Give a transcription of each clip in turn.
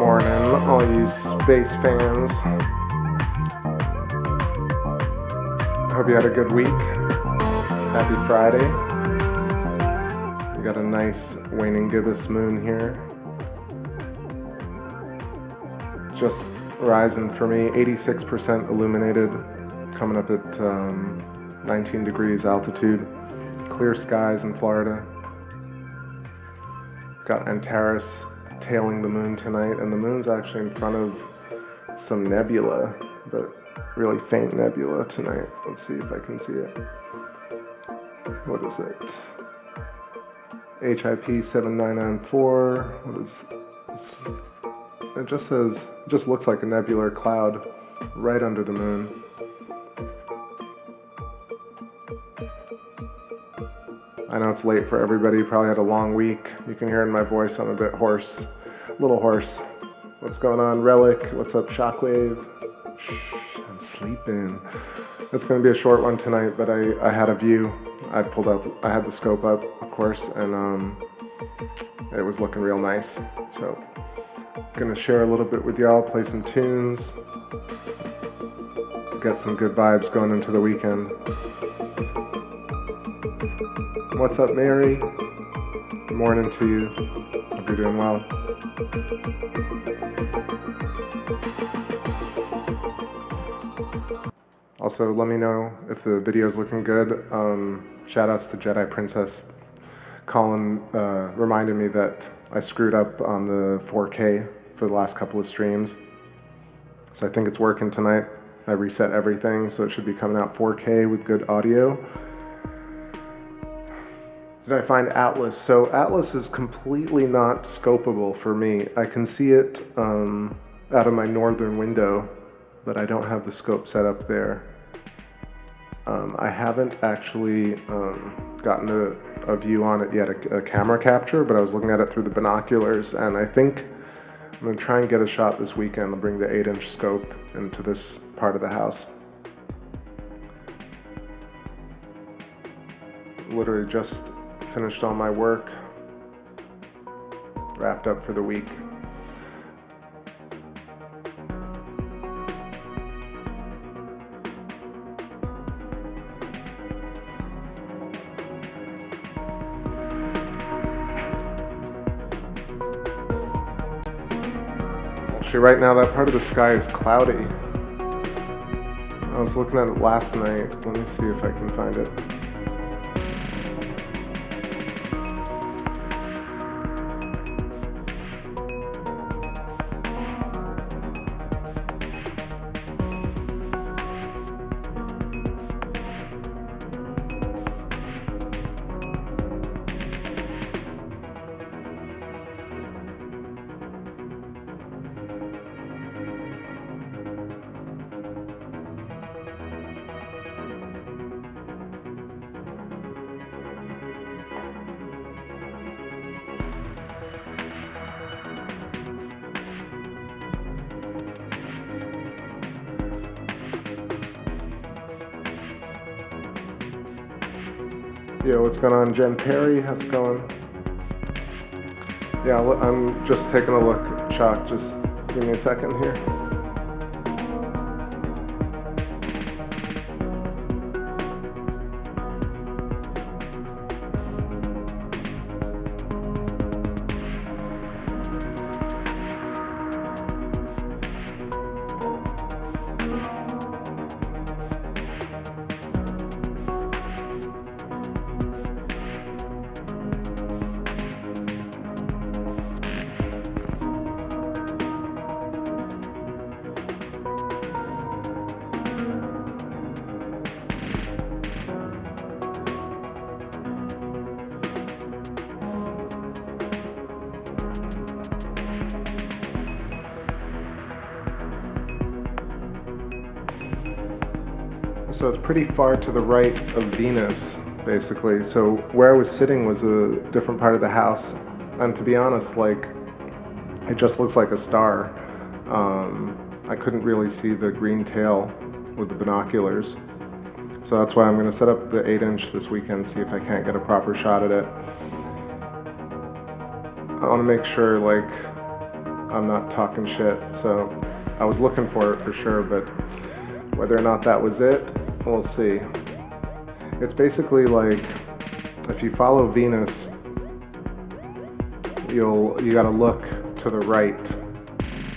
morning, all you space fans. Hope you had a good week. Happy Friday. We got a nice waning gibbous moon here. Just rising for me, 86% illuminated, coming up at 19 degrees altitude. Clear skies in Florida. Got Antares tailing the moon tonight, and the moon's actually in front of some nebula, but really faint nebula tonight. Let's see if I can see it. What is it? HIP 7994. What is this? It just says, just looks like a nebular cloud right under the moon. I know it's late for everybody. You probably had a long week. You can hear in my voice I'm a bit hoarse. A little hoarse. What's going on, Relic? What's up, Shockwave? Shh, I'm sleeping. It's going to be a short one tonight, but I had a view. I had the scope up, of course, and it was looking real nice. So, going to share a little bit with y'all, play some tunes, get some good vibes going into the weekend. What's up, Mary? Good morning to you. Hope you're doing well. Also, let me know if the video's looking good. Shout outs to Jedi Princess. Colin reminded me that I screwed up on the 4K for the last couple of streams. So I think it's working tonight. I reset everything, so it should be coming out 4K with good audio. Did I find Atlas? So Atlas is completely not scopable for me. I can see it out of my northern window, but I don't have the scope set up there. I haven't actually gotten a view on it yet, a camera capture, but I was looking at it through the binoculars, and I think I'm going to try and get a shot this weekend. I'll bring the 8-inch scope into this part of the house. Literally just finished all my work, wrapped up for the week. Actually, right now that part of the sky is cloudy. I was looking at it last night. Let me see if I can find it. Yo, what's going on, Jen Perry? How's it going? Yeah, I'm just taking a look. Shock, just give me a second here. So it's pretty far to the right of Venus, basically. So where I was sitting was a different part of the house. And to be honest, like, it just looks like a star. I couldn't really see the green tail with the binoculars. So that's why I'm going to set up the 8-inch this weekend, see if I can't get a proper shot at it. I want to make sure, like, I'm not talking shit. So I was looking for it for sure, but whether or not that was it, we'll see. It's basically like if you follow Venus, you gotta look to the right,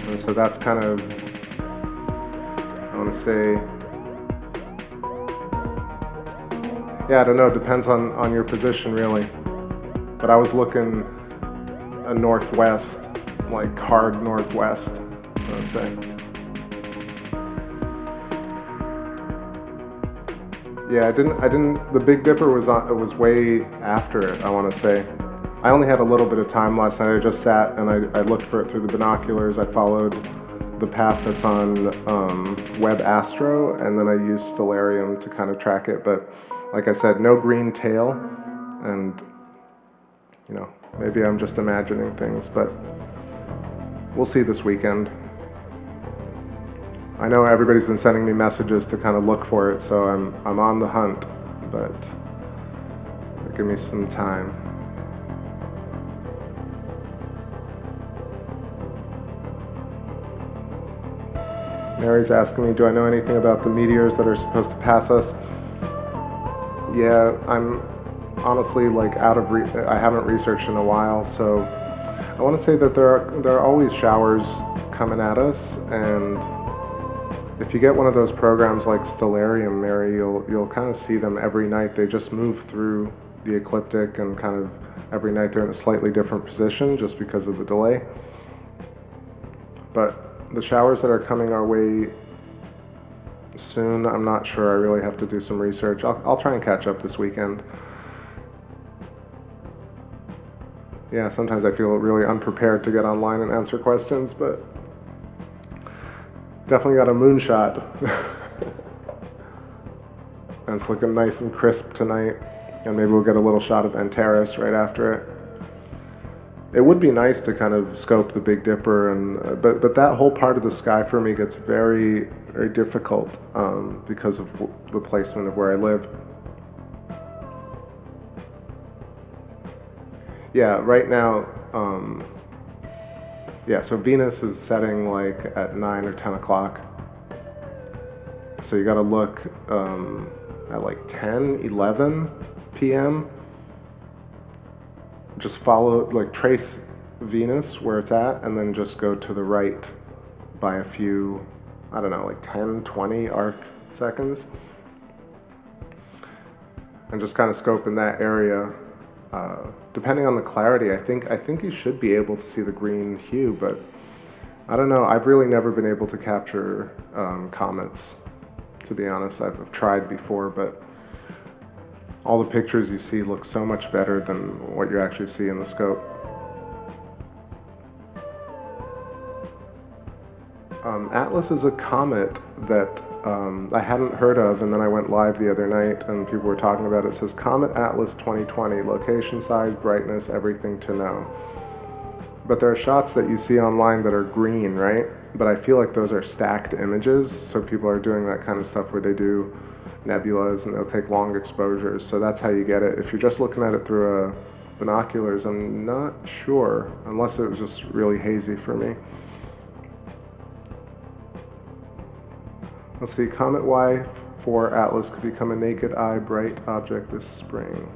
and so that's kind of, I want to say, yeah, I don't know, it depends on your position really, but I was looking northwest, like hard northwest, I would say. Yeah, I didn't, the Big Dipper was on, it was way after it, I want to say. I only had a little bit of time last night. I just sat and I looked for it through the binoculars. I followed the path that's on Web Astro, and then I used Stellarium to kind of track it. But like I said, no green tail, and you know, maybe I'm just imagining things, but we'll see this weekend. I know everybody's been sending me messages to kind of look for it, so I'm on the hunt, but give me some time. Mary's asking me, do I know anything about the meteors that are supposed to pass us? Yeah, I'm honestly like I haven't researched in a while, so I want to say that there are always showers coming at us, and if you get one of those programs like Stellarium, Mary, you'll kind of see them every night. They just move through the ecliptic, and kind of every night they're in a slightly different position just because of the delay. But the showers that are coming our way soon, I'm not sure. I really have to do some research. I'll try and catch up this weekend. Yeah, sometimes I feel really unprepared to get online and answer questions, but definitely got a moonshot. And it's looking nice and crisp tonight, and maybe we'll get a little shot of Antares right after it. It would be nice to kind of scope the Big Dipper, and but that whole part of the sky for me gets very, very difficult because of the placement of where I live. Yeah, right now, yeah, so Venus is setting like at 9 or 10 o'clock. So you gotta look at like 10, 11 p.m. Just follow, like trace Venus where it's at, and then just go to the right by a few, I don't know, like 10, 20 arc seconds. And just kind of scope in that area. Depending on the clarity, I think you should be able to see the green hue, but I don't know. I've really never been able to capture comets, to be honest. I've tried before, but all the pictures you see look so much better than what you actually see in the scope. Atlas is a comet that I hadn't heard of, and then I went live the other night and people were talking about it. It says Comet Atlas 2020, location, size, brightness, everything to know. But there are shots that you see online that are green, right? But I feel like those are stacked images, so people are doing that kind of stuff where they do nebulas and they'll take long exposures, so that's how you get it. If you're just looking at it through binoculars, I'm not sure, unless it was just really hazy for me. Let's see, Comet Y4 Atlas could become a naked eye bright object this spring.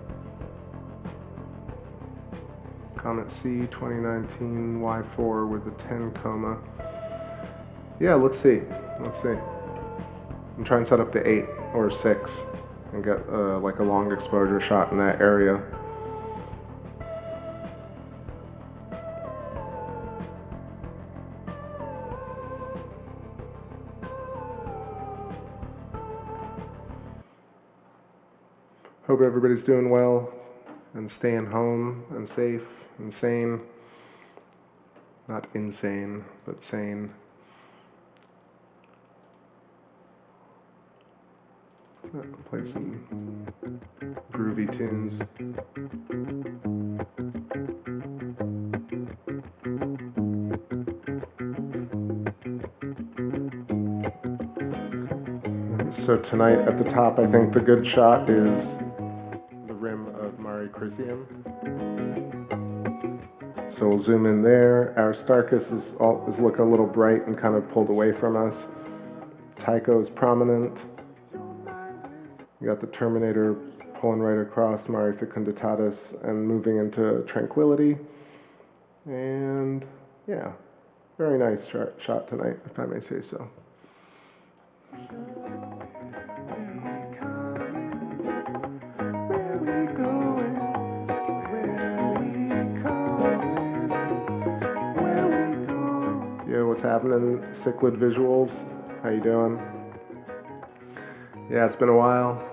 Comet C 2019 Y4 with a 10 coma. Yeah, let's see. I'm trying to set up the 8 or 6 and get like a long exposure shot in that area. Hope everybody's doing well and staying home and safe and sane. Not insane, but sane. Play some groovy tunes. So tonight at the top, I think the good shot is the rim of Mare Crisium. So So we'll zoom in there. Aristarchus is looking a little bright and kind of pulled away from us. Tycho is prominent. You got the Terminator pulling right across Mare Fecunditatis and moving into Tranquility. And yeah, very nice shot tonight, if I may say so. Yo, what's happening, Cichlid Visuals? How you doing? Yeah, it's been a while.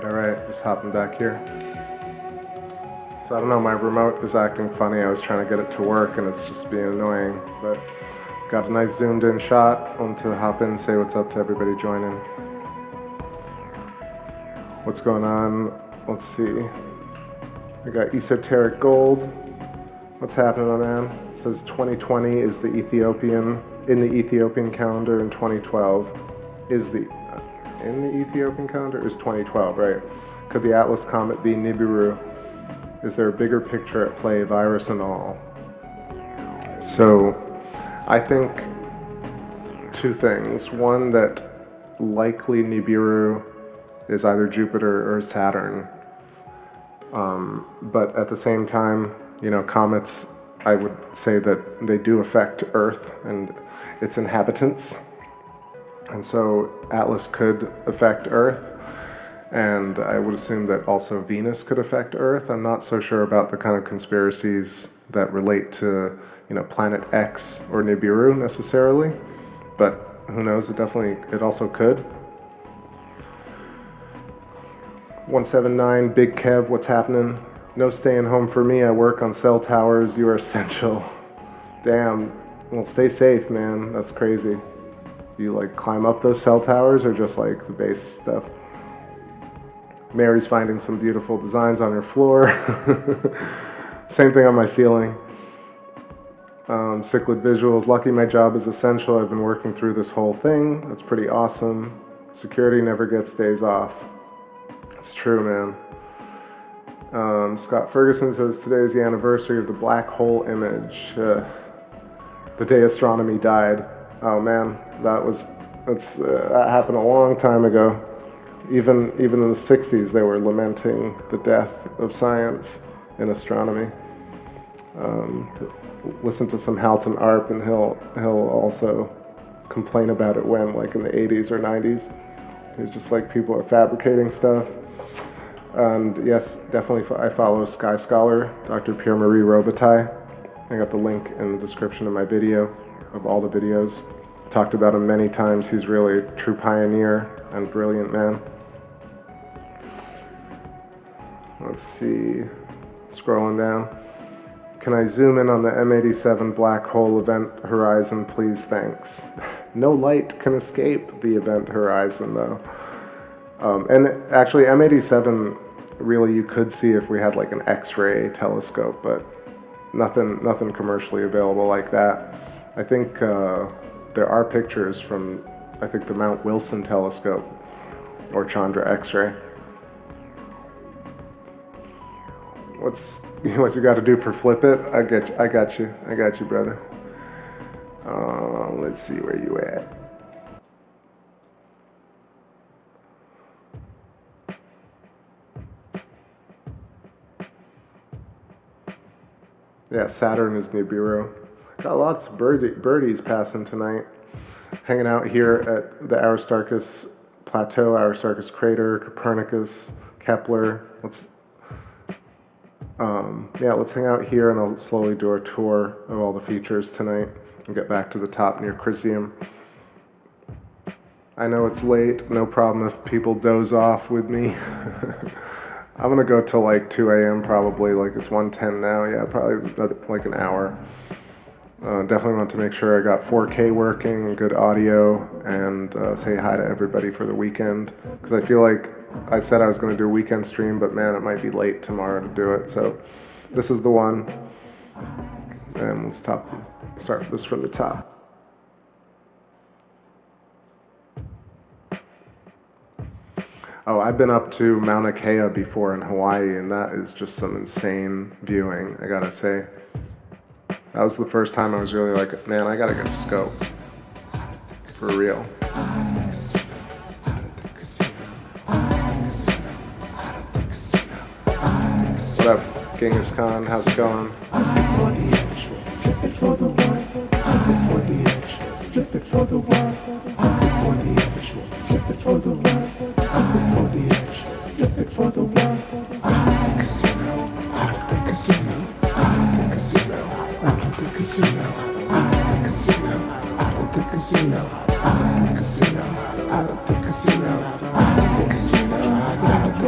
Alright, just hopping back here. So I don't know, my remote is acting funny. I was trying to get it to work and it's just being annoying, but got a nice zoomed in shot. Want to hop in and say what's up to everybody joining. What's going on? Let's see. I got esoteric gold. What's happening, my man? It says 2020 is the Ethiopian calendar, and 2012 is the in the Ethiopian calendar is 2012, right? Could the Atlas comet be Nibiru? Is there a bigger picture at play, virus and all? So, I think two things. One, that likely Nibiru is either Jupiter or Saturn. But at the same time, you know, comets, I would say that they do affect Earth and its inhabitants. And so Atlas could affect Earth. And I would assume that also Venus could affect Earth. I'm not so sure about the kind of conspiracies that relate to, you know, Planet X or Nibiru necessarily, but who knows? It also could. 179, Big Kev, what's happening? No staying home for me. I work on cell towers. You are essential. Damn. Well, stay safe, man. That's crazy. You like climb up those cell towers or just like the base stuff? Mary's finding some beautiful designs on her floor. Same thing on my ceiling. Cichlid visuals. Lucky my job is essential. I've been working through this whole thing. That's pretty awesome. Security never gets days off. It's true, man. Scott Ferguson says today is the anniversary of the black hole image. The day astronomy died. Oh man, that happened a long time ago. Even in the 60s, they were lamenting the death of science in astronomy. Listen to some Halton Arp, and he'll also complain about it when, like in the 80s or 90s. He's just like, people are fabricating stuff. And yes, definitely, I follow Sky Scholar, Dr. Pierre-Marie Robitaille. I got the link in the description of my video, of all the videos. Talked about him many times. He's really a true pioneer and brilliant man. Let's see, scrolling down. Can I zoom in on the M87 black hole event horizon, please? Thanks. No light can escape the event horizon, though. And actually, M87, really, you could see if we had like an X-ray telescope, but nothing commercially available like that. I think there are pictures from, I think, the Mount Wilson telescope or Chandra X-ray. What's you got to do for flip it? I got you, brother. Let's see where you at. Yeah, Saturn is Nibiru. Got lots of birdies passing tonight. Hanging out here at the Aristarchus Plateau, Aristarchus Crater, Copernicus, Kepler. Let's hang out here and I'll slowly do a tour of all the features tonight and get back to the top near Chrysium. I know it's late, no problem if people doze off with me. I'm gonna go till like 2 a.m. probably, like it's 1:10 now, yeah, probably like an hour. Definitely want to make sure I got 4K working and good audio, and say hi to everybody for the weekend, because I feel like I said I was going to do a weekend stream, but man, it might be late tomorrow to do it, so this is the one, and let's start this from the top. Oh, I've been up to Mauna Kea before in Hawaii, and that is just some insane viewing, I gotta say. That was the first time I was really like, man, I gotta get a scope. For real. What up, Genghis Khan? How's it going? Flip it for the one. Flip it for the one. Flip it for the one. Flip it for the one. Out of the casino. Out of the casino. Out of the casino. Out of the casino. Out of the casino. Out of the casino. Out of the casino. Out of the casino. Out of the casino. Out of the casino.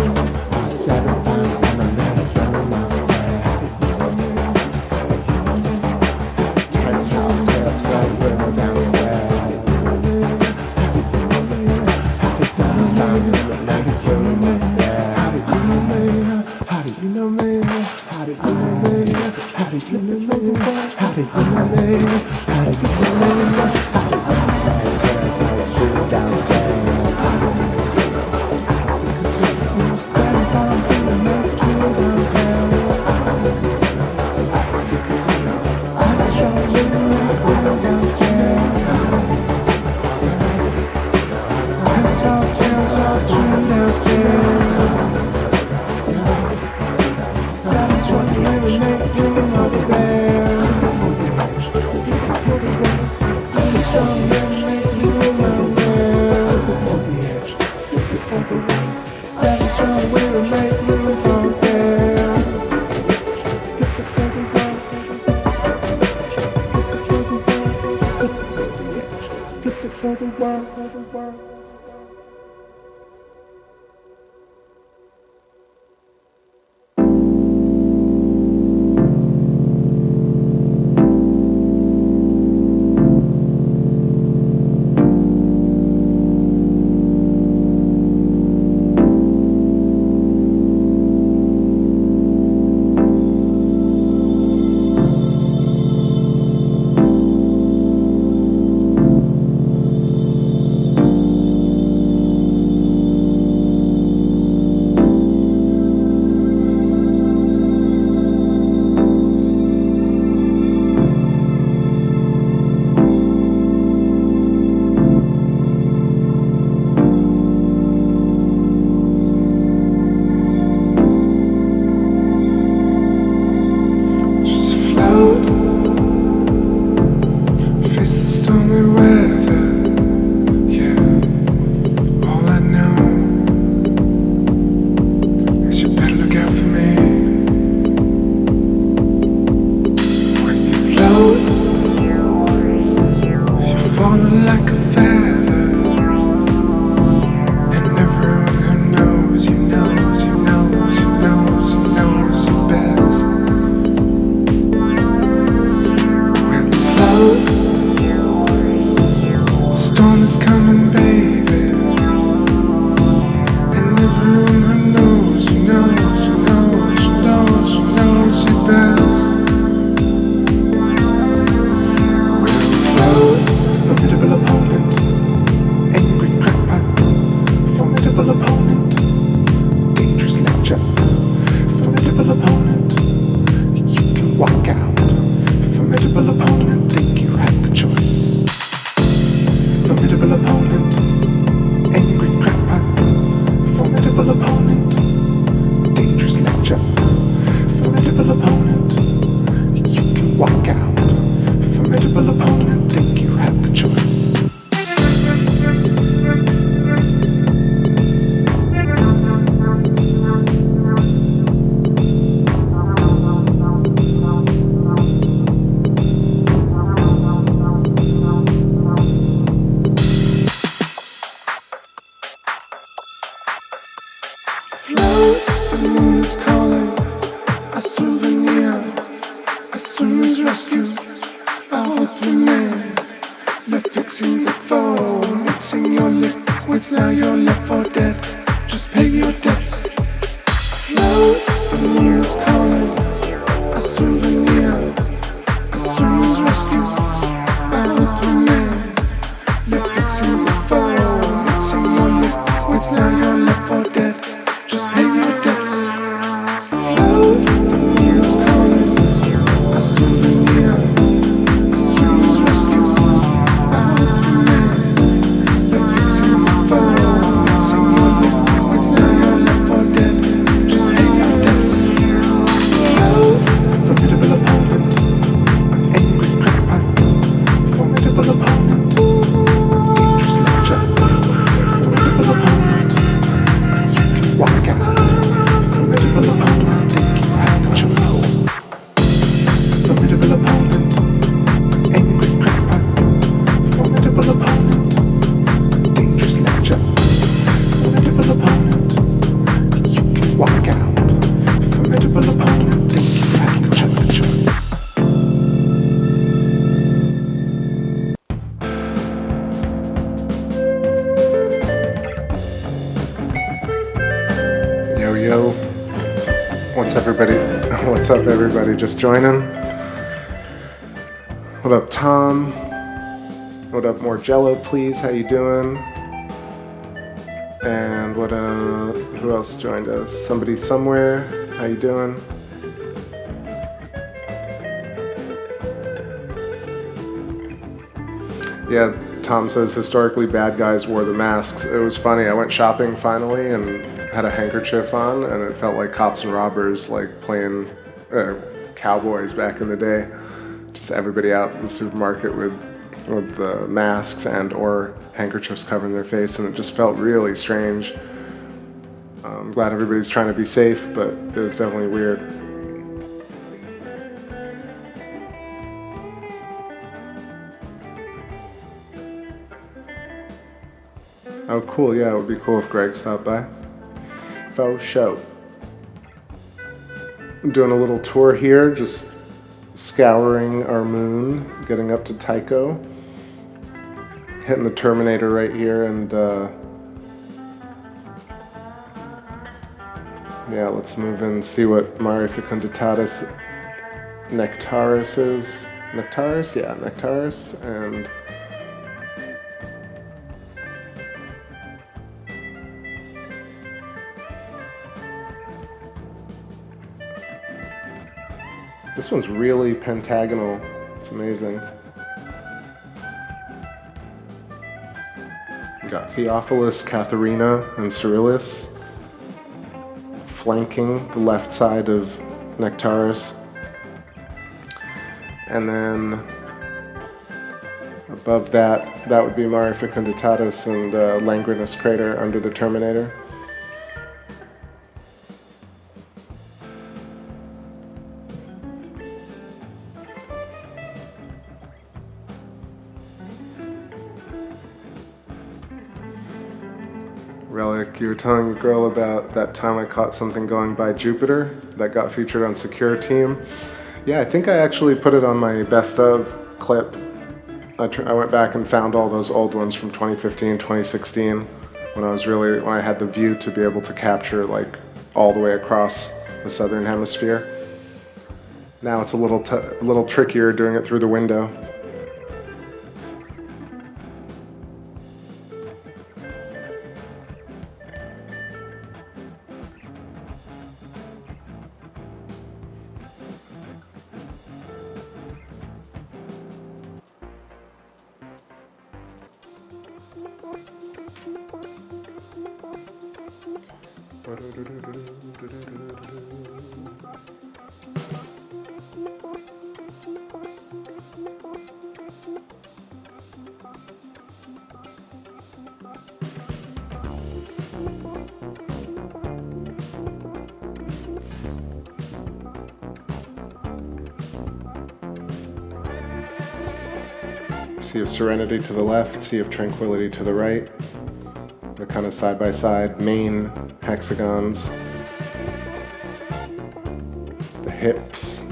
I set it down and I let it burn my way. Float, the moon is calling. A souvenir, as soon as rescued. I hope you man. Left fixing the phone, mixing your liquids. Now you're left for dead. Just pay your debts. Float, the moon is calling. A souvenir, as soon as rescued. I hope you man. Left fixing the phone, mixing your liquids. Now you're left for dead. Just pay your debts. Float, the moon is calling. A souvenir, as soon as rescued. I hope you man. Left fixing the phone, mixing your liquids. Now you're left for dead. Just pay your debts. Float, formidable opponent. Angry crackpot. Formidable opponent. Dangerous lecture. Formidable opponent. You can walk out. Formidable opponent. Think you have the choice. Formidable opponent. Angry crackpot. Formidable opponent. Dangerous lecture. Formidable opponent. You can walk out. Formidable opponent. Think you have the choice. Yo, yo. What's everybody? What's up, everybody? Just joining? What up, Tom? What up, more Jello, please? How you doing? And what, who else joined us? Somebody somewhere? How you doing? Yeah, Tom says historically bad guys wore the masks. It was funny. I went shopping finally and had a handkerchief on, and it felt like cops and robbers, like playing cowboys back in the day. Just everybody out in the supermarket with the masks and or handkerchiefs covering their face, and it just felt really strange. I'm glad everybody's trying to be safe, but it was definitely weird. Oh, cool. Yeah, it would be cool if Greg stopped by. Faux show. I'm doing a little tour here, just scouring our moon, getting up to Tycho, hitting the Terminator right here, and yeah, let's move in and see what Mare Fecunditatis Nectaris is. Nectaris? Yeah, Nectaris, and this one's really pentagonal. It's amazing. We got Theophilus, Katharina, and Cyrillus flanking the left side of Nectaris. And then above that, that would be Mare Fecunditatis and Langrenus crater under the Terminator. Relic, you were telling the girl about that time I caught something going by Jupiter that got featured on Secure Team. Yeah, I think I actually put it on my best of clip. I went back and found all those old ones from 2015, 2016, when I had the view to be able to capture like all the way across the southern hemisphere. Now it's a little trickier doing it through the window. Sea of Serenity to the left, Sea of Tranquility to the right. The kind of side by side main hexagons, the hips,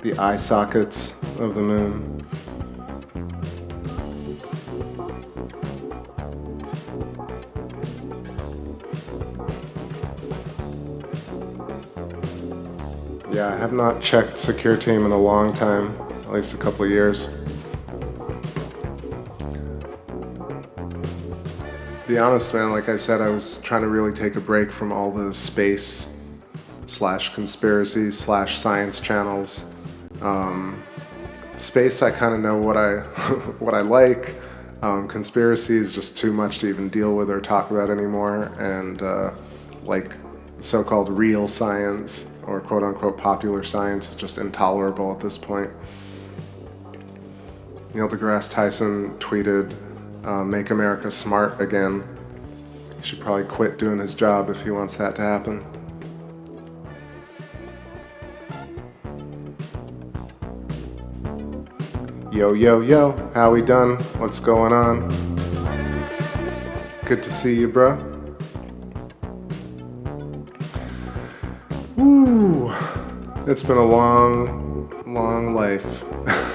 the eye sockets of the moon. Yeah, I have not checked Secure Team in a long time, at least a couple of years. To be honest, man, like I said, I was trying to really take a break from all the space / conspiracy / science channels. Space, I kind of know what I what I like. Conspiracy is just too much to even deal with or talk about anymore, and like so-called real science or quote-unquote popular science is just intolerable at this point. Neil deGrasse Tyson tweeted, "Make America smart again." He should probably quit doing his job if he wants that to happen. Yo, yo, yo, how we done? What's going on? Good to see you, bro. Woo! It's been a long life.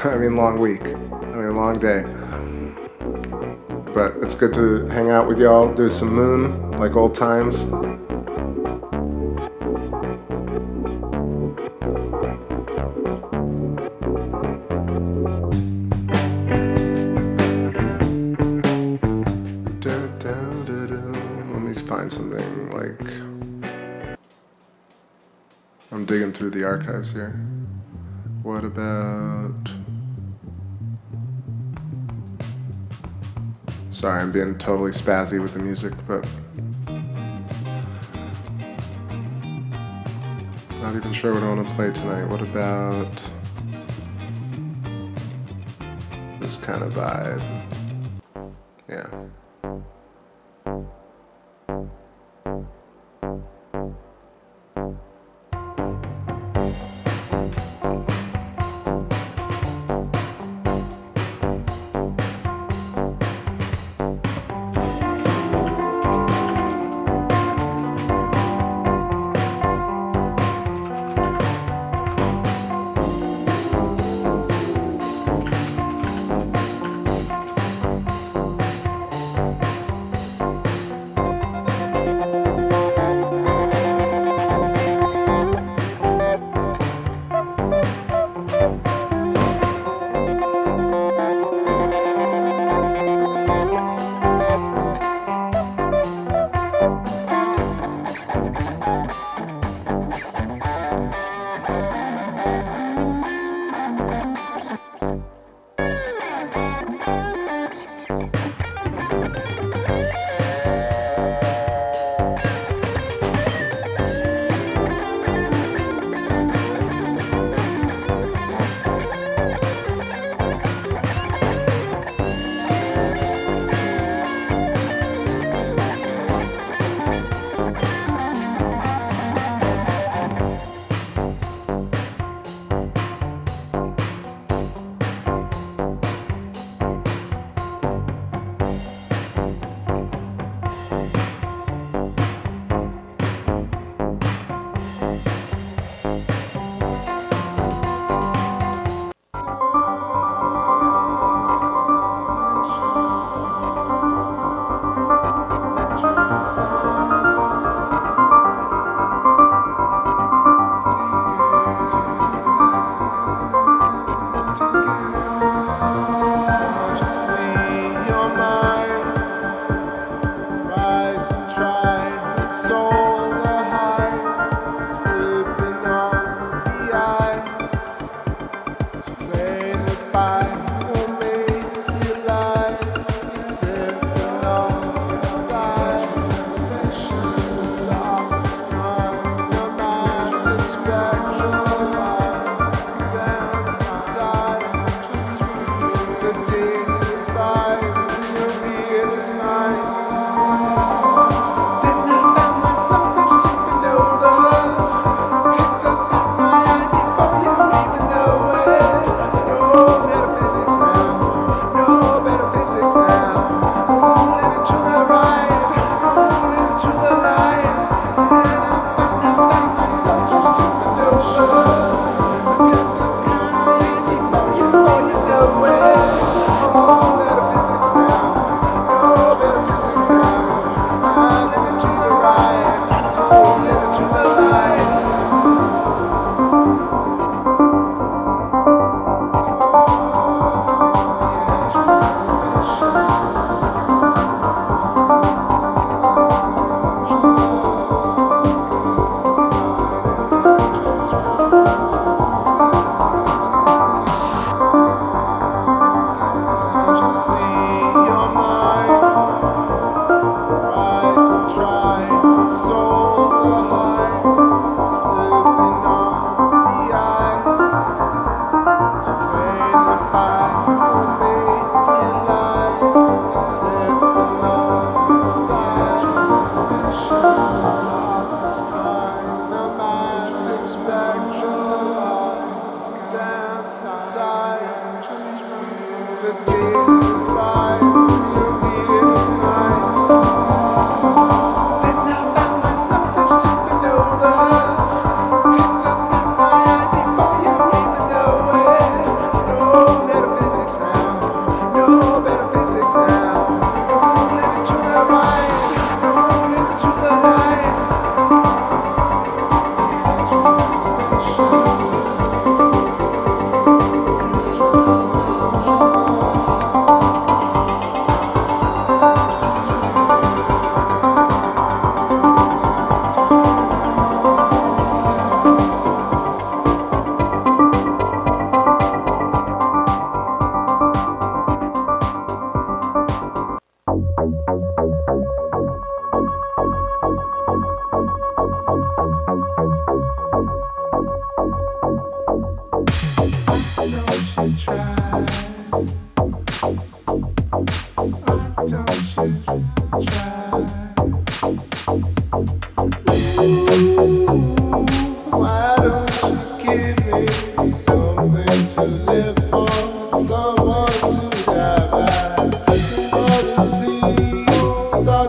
I mean, long week. I mean, long day. But it's good to hang out with y'all, do some moon, like old times. Let me find something like... I'm digging through the archives here. What about... Sorry, I'm being totally spazzy with the music, but... Not even sure what I want to play tonight. What about... this kind of vibe? Yeah.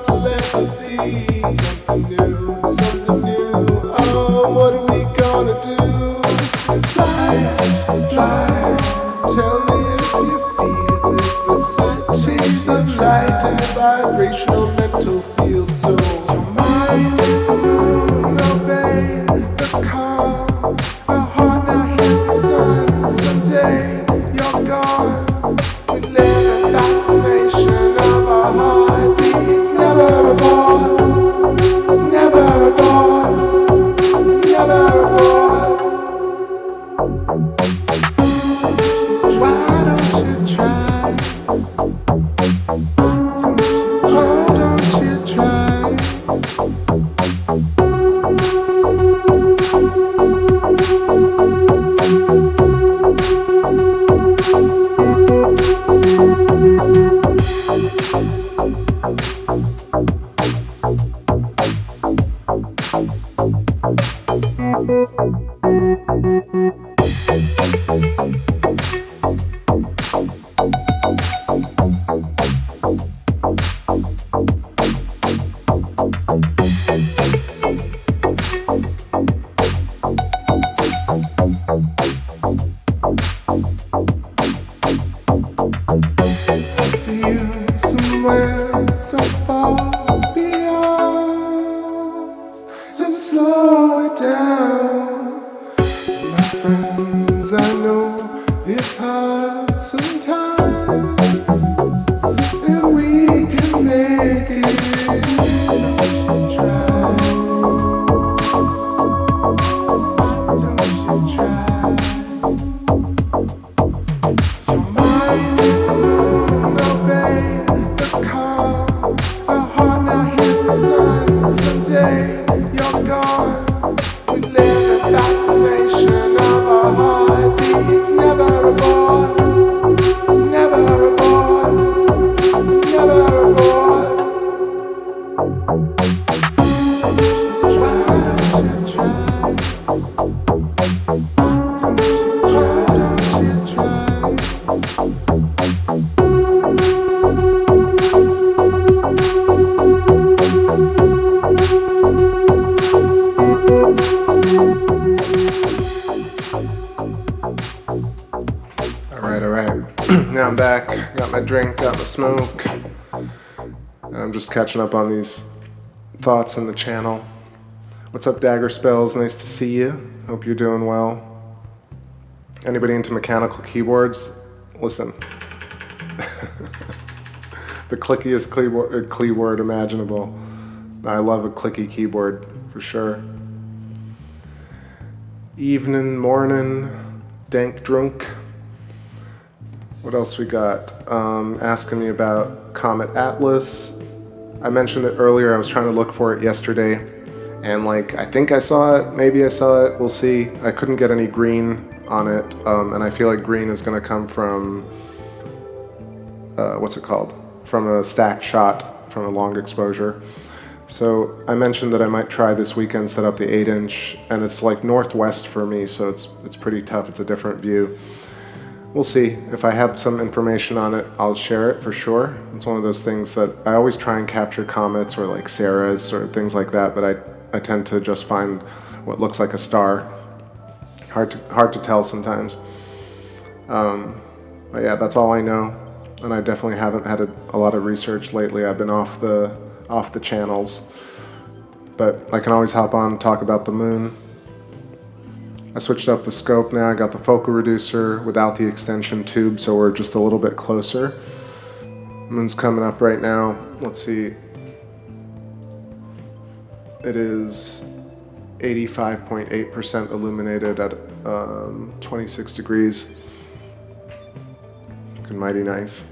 telepathy. Something new, something new. Oh, what are we gonna do? Fly, fly. Tell me if you feel it. The cities of light and vibrational mental field. So your mind is the moon, obey the call. The heart now hears the sun. Someday you're gone. We live in fascination of our heartbeats. Never aboard, never aboard, never aboard. Why don't you try? Oh, don't you try? Now I'm back, got my drink, got my smoke. I'm just catching up on these thoughts in the channel. What's up, Dagger Spells? Nice to see you. Hope you're doing well. Anybody into mechanical keyboards? Listen. The clickiest keyboard imaginable. I love a clicky keyboard, for sure. Evening, morning, dank drunk. What else we got? Asking me about Comet Atlas. I mentioned it earlier. I was trying to look for it yesterday, and I think I saw it. Maybe I saw it. We'll see. I couldn't get any green on it, and I feel like green is going to come from what's it called? From a stacked shot from a long exposure. So I mentioned that I might try this weekend, set up the 8-inch, and it's northwest for me, so it's pretty tough. It's a different view. We'll see. If I have some information on it, I'll share it for sure. It's one of those things that I always try and capture comets or Ceres or things like that, but I tend to just find what looks like a star. Hard to tell sometimes. But yeah, that's all I know, and I definitely haven't had a lot of research lately. I've been off the channels, but I can always hop on and talk about the moon. I switched up the scope now. I got the focal reducer without the extension tube, so we're just a little bit closer. Moon's coming up right now. Let's see. It is 85.8% illuminated at 26 degrees. Looking mighty nice.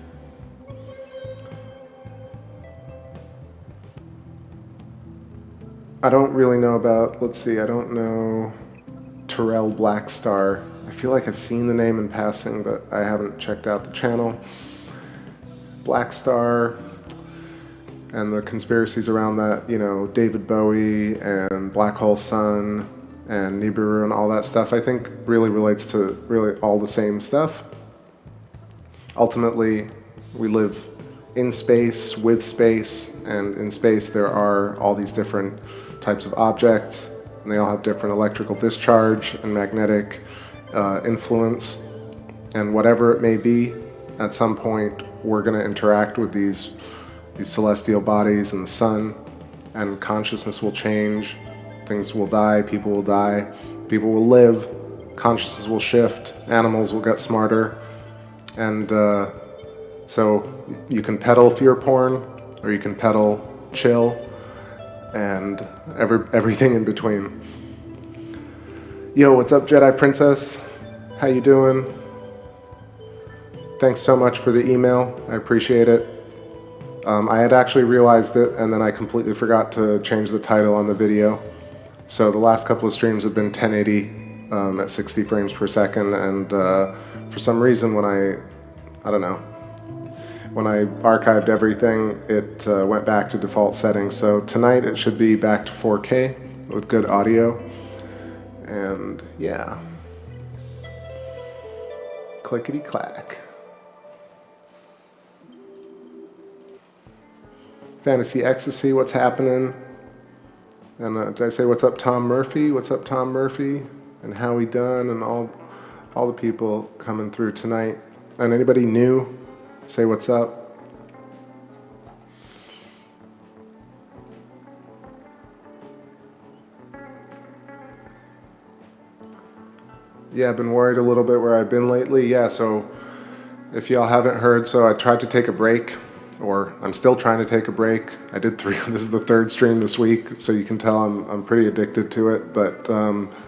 I don't really know about, let's see, I don't know Terra Black Star. I feel like I've seen the name in passing, but I haven't checked out the channel. Black Star and the conspiracies around that, David Bowie and Black Hole Sun and Nibiru and all that stuff, I think really relates to really all the same stuff. Ultimately, we live in space, with space, and in space there are all these different types of objects, and they all have different electrical discharge and magnetic influence, and whatever it may be, at some point we're going to interact with these celestial bodies and the sun, and consciousness will change, things will die, people will live, consciousness will shift, animals will get smarter, and so you can peddle fear porn, or you can peddle chill, and everything in between. Yo, what's up, Jedi Princess? How you doing? Thanks so much for the email. I appreciate it. I had actually realized it, and then I completely forgot to change the title on the video. So the last couple of streams have been 1080 at 60 frames per second, and for some reason when I don't know, when I archived everything, it went back to default settings. So tonight it should be back to 4K with good audio, and yeah. Clickety clack. Fantasy Ecstasy, what's happening? And did I say what's up, Tom Murphy? What's up, Tom Murphy? And Howie Dunn, and all the people coming through tonight. And anybody new, say what's up. Yeah, I've been worried a little bit where I've been lately. Yeah, so if y'all haven't heard, so I tried to take a break, or I'm still trying to take a break. I did 3, this is the 3rd stream this week, so you can tell I'm pretty addicted to it. But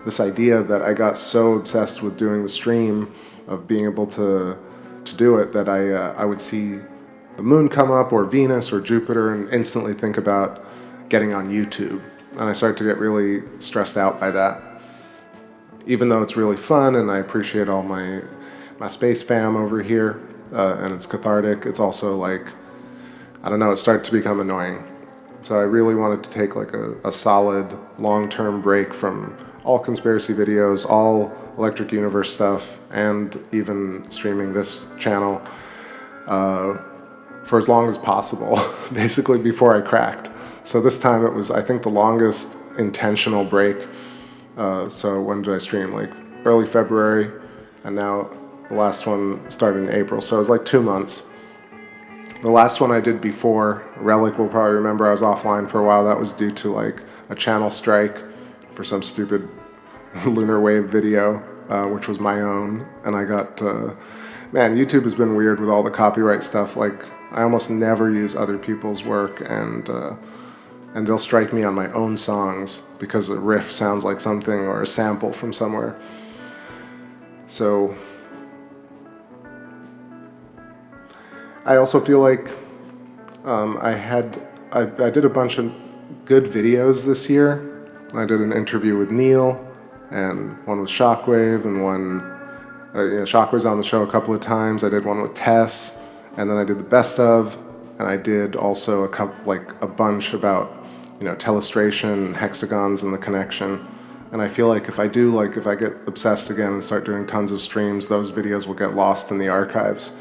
this idea that I got so obsessed with doing the stream, of being able to do it, that I would see the moon come up, or Venus, or Jupiter, and instantly think about getting on YouTube. And I started to get really stressed out by that. Even though it's really fun, and I appreciate all my space fam over here, and it's cathartic, it's also like, I don't know, it started to become annoying. So I really wanted to take like a solid long-term break from all conspiracy videos, all Electric Universe stuff, and even streaming this channel for as long as possible, basically before I cracked. So this time it was, I think, the longest intentional break. So when did I stream? Like early February, and now the last one started in April, so it was like 2 months. The last one I did before, Relic will probably remember, I was offline for a while. That was due to like a channel strike for some stupid lunar wave video, which was my own. And I got, man, YouTube has been weird with all the copyright stuff. Like, I almost never use other people's work, and they'll strike me on my own songs because a riff sounds like something, or a sample from somewhere. So I also feel like I did a bunch of good videos this year. I did an interview with Neil, and one with Shockwave, and one, Shockwave's on the show a couple of times. I did one with Tess, and then I did the best of, and I did also a bunch about, telestration, hexagons, and the connection. And I feel like if I get obsessed again and start doing tons of streams, those videos will get lost in the archives.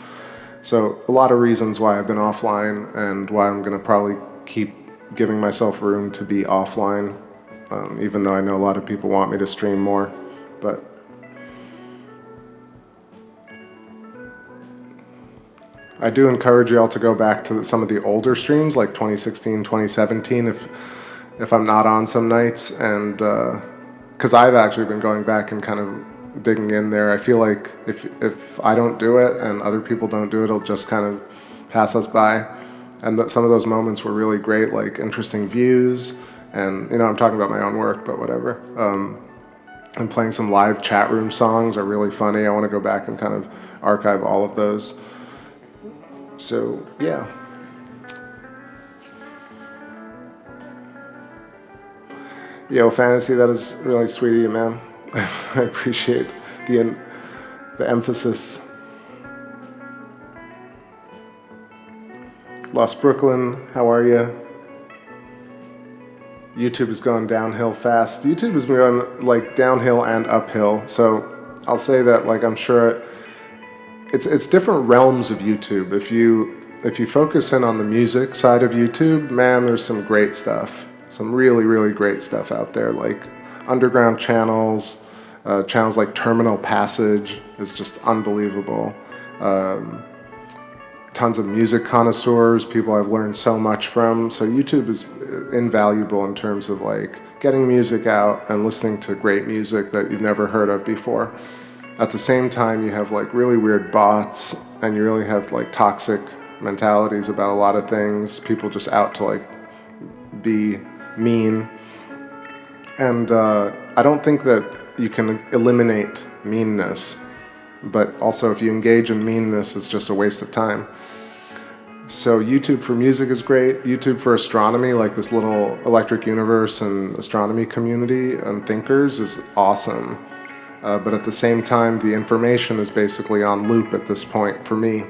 So a lot of reasons why I've been offline, and why I'm going to probably keep giving myself room to be offline, even though I know a lot of people want me to stream more. But I do encourage you all to go back to some of the older streams, like 2016, 2017, if I'm not on some nights, and because I've actually been going back and kind of digging in there. I feel like if I don't do it and other people don't do it, it'll just kind of pass us by. And some of those moments were really great, like interesting views, and I'm talking about my own work, but whatever. And playing some live chat room songs are really funny. I want to go back and kind of archive all of those. So yeah. Yo, Fantasy, that is really sweet of you, man. I appreciate the emphasis. Lost Brooklyn, how are you? YouTube has gone downhill fast. YouTube has been going like downhill and uphill. So I'll say that, like, I'm sure it's different realms of YouTube. If you if you focus in on the music side of YouTube, man, there's some great stuff. Some really, really great stuff out there, like underground channels, channels like Terminal Passage is just unbelievable. Tons of music connoisseurs, people I've learned so much from. So YouTube is invaluable in terms of like getting music out and listening to great music that you've never heard of before. At the same time, you have like really weird bots, and you really have like toxic mentalities about a lot of things. People just out to like be mean. And I don't think that you can eliminate meanness, but also if you engage in meanness, it's just a waste of time. So YouTube for music is great. YouTube for astronomy, like this little electric universe and astronomy community and thinkers, is awesome. But at the same time, the information is basically on loop at this point for me.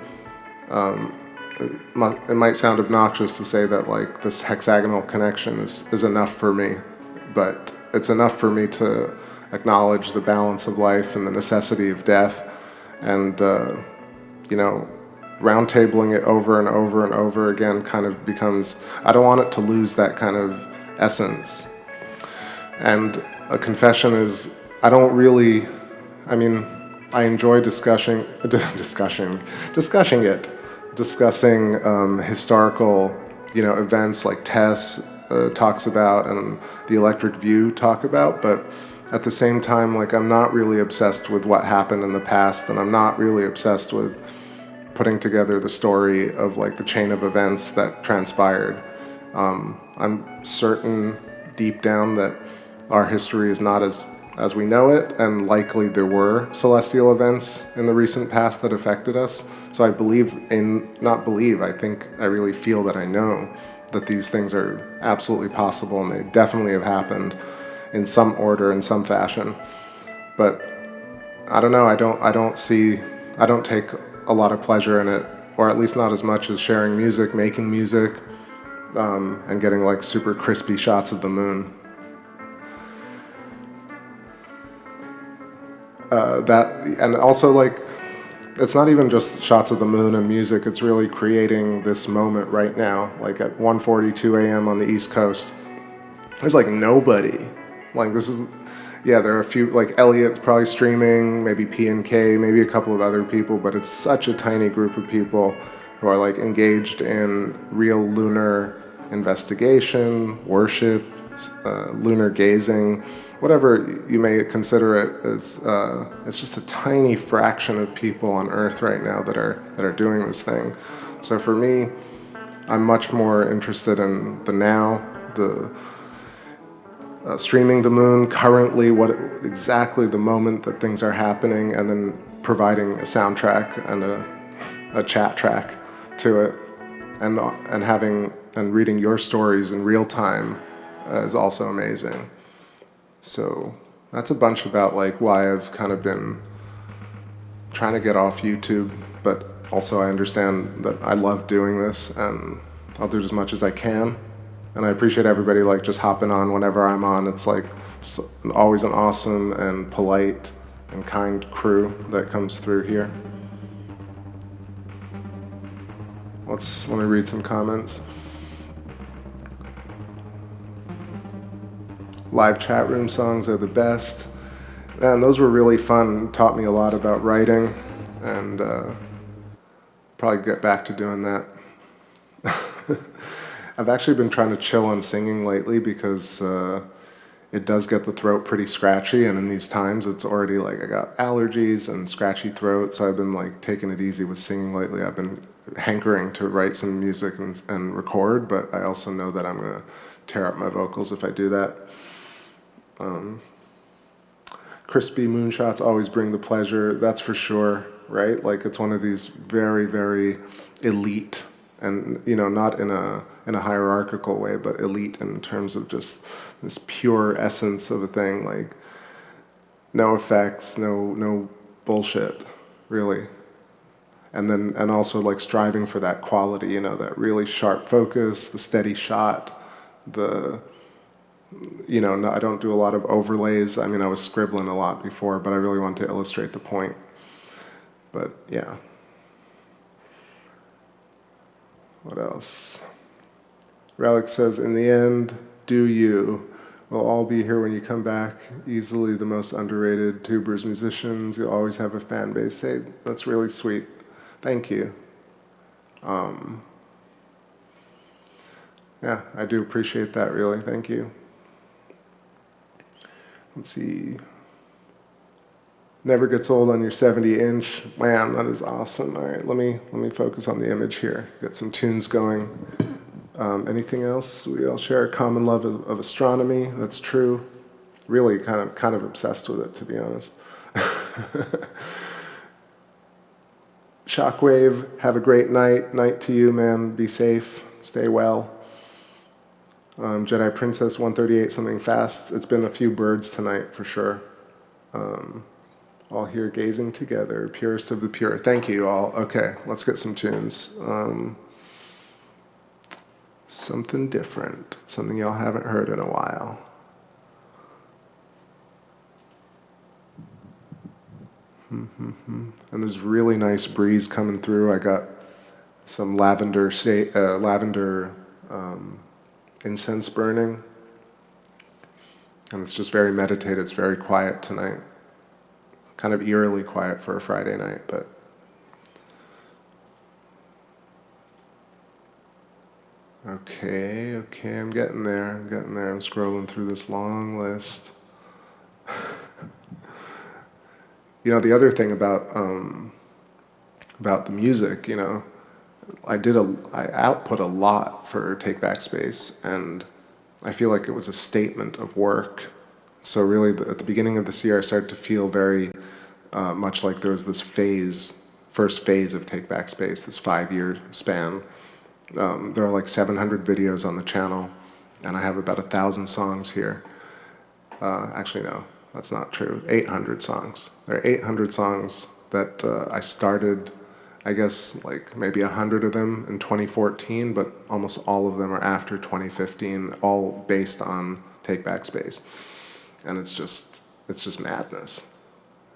It might sound obnoxious to say that like this hexagonal connection is enough for me, but it's enough for me to acknowledge the balance of life and the necessity of death, and roundtabling it over and over and over again kind of becomes, I don't want it to lose that kind of essence. And a confession is, I enjoy discussing historical, events like Tess talks about and the Electric View talk about, but at the same time, like, I'm not really obsessed with what happened in the past, and I'm not really obsessed with putting together the story of like the chain of events that transpired. I'm certain deep down that our history is not as we know it, and likely there were celestial events in the recent past that affected us. So I think I really feel that I know that these things are absolutely possible, and they definitely have happened in some order, in some fashion. But I don't know, I don't take a lot of pleasure in it, or at least not as much as sharing music, making music, and getting like super crispy shots of the moon. And also, like, it's not even just shots of the moon and music, it's really creating this moment right now. Like at 1:42 a.m. on the East Coast, there's like nobody. Like, there are a few, like Elliot's probably streaming, maybe P&K, maybe a couple of other people, but it's such a tiny group of people who are like engaged in real lunar investigation, worship, lunar gazing, whatever you may consider it as. It's just a tiny fraction of people on Earth right now that are doing this thing. So for me, I'm much more interested in the now, the streaming the moon currently, exactly the moment that things are happening, and then providing a soundtrack and a chat track to it, and reading your stories in real time is also amazing. So that's a bunch about like why I've kind of been trying to get off YouTube, but also I understand that I love doing this, and I'll do it as much as I can. And I appreciate everybody like just hopping on whenever I'm on. It's like just always an awesome and polite and kind crew that comes through here. Let me read some comments. Live chat room songs are the best. And those were really fun. Taught me a lot about writing, and probably get back to doing that. I've actually been trying to chill on singing lately because it does get the throat pretty scratchy, and in these times it's already like I got allergies and scratchy throat, so I've been like taking it easy with singing lately. I've been hankering to write some music and record, but I also know that I'm gonna tear up my vocals if I do that. Crispy moonshots always bring the pleasure, that's for sure, right? Like, it's one of these very, very elite, and not in a hierarchical way, but elite in terms of just this pure essence of a thing, like no effects, no bullshit, really. And also like striving for that quality, that really sharp focus, the steady shot, no, I don't do a lot of overlays. I mean, I was scribbling a lot before, but I really want to illustrate the point. But yeah. What else? Relic says, in the end, do you. We'll all be here when you come back. Easily the most underrated tubers musicians. You'll always have a fan base. Hey, that's really sweet. Thank you. Yeah, I do appreciate that, really. Thank you. Let's see. Never gets old on your 70-inch. Man, that is awesome. All right, let me focus on the image here. Get some tunes going. Anything else? We all share a common love of astronomy. That's true. Really kind of obsessed with it, to be honest. Shockwave, have a great night. Night to you, man. Be safe. Stay well. Jedi Princess 138, something fast. It's been a few birds tonight, for sure. All here gazing together. Purest of the pure. Thank you all. Okay, let's get some tunes. Something different. Something y'all haven't heard in a while. And there's really nice breeze coming through. I got some lavender incense burning. And it's just very meditative. It's very quiet tonight. Kind of eerily quiet for a Friday night, but okay, I'm getting there. I'm scrolling through this long list. You know, the other thing about the music, you know, I output a lot for TakeBackSpace, and I feel like it was a statement of work. So really, at the beginning of this year, I started to feel very much like there was this first phase of TakeBackSpace, this 5-year span. There are like 700 videos on the channel, and I have about 1,000 songs here. Actually, no, that's not true. 800 songs. There are 800 songs that I started, I guess, like maybe 100 of them in 2014, but almost all of them are after 2015, all based on TakeBackSpace. And it's just madness.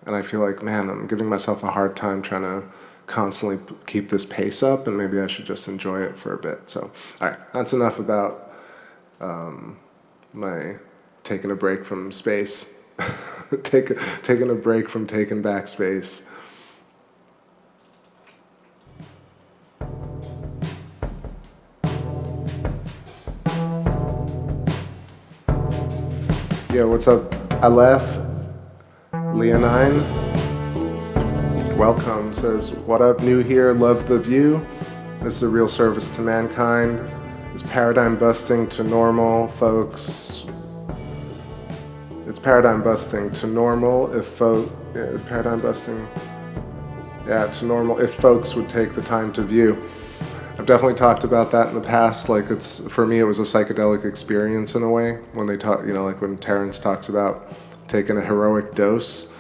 And I feel like, man, I'm giving myself a hard time trying to constantly keep this pace up, and maybe I should just enjoy it for a bit. So, all right, that's enough about my taking a break from space, taking a break from taking back space. Yo, what's up, Aleph? Leonine? Welcome, says, what up, new here, love the view. This is a real service to mankind. It's paradigm busting to normal, folks. It's paradigm busting to normal if to normal if folks would take the time to view. I've definitely talked about that in the past. Like, for me, it was a psychedelic experience in a way. When they talk, you know, like when Terrence talks about taking a heroic dose.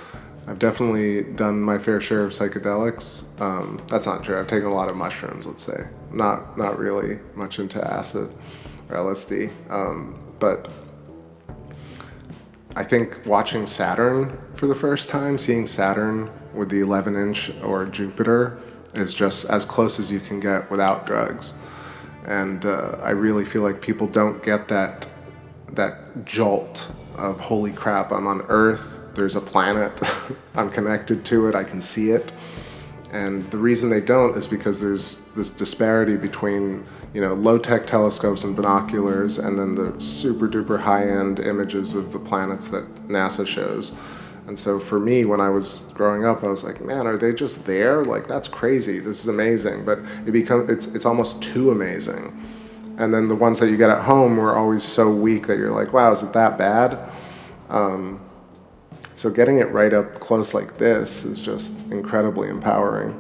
I've definitely done my fair share of psychedelics. That's not true. I've taken a lot of mushrooms, let's say. Not really much into acid or LSD. But I think watching Saturn for the first time, seeing Saturn with the 11-inch or Jupiter, is just as close as you can get without drugs. And I really feel like people don't get that jolt of, holy crap, I'm on Earth, there's a planet, I'm connected to it, I can see it. And the reason they don't is because there's this disparity between, you know, low-tech telescopes and binoculars, and then the super duper high-end images of the planets that NASA shows. And so for me, when I was growing up, I was like, man, are they just there? Like, that's crazy, this is amazing. But it's almost too amazing. And then the ones that you get at home were always so weak that you're like, wow, is it that bad? So getting it right up close like this is just incredibly empowering.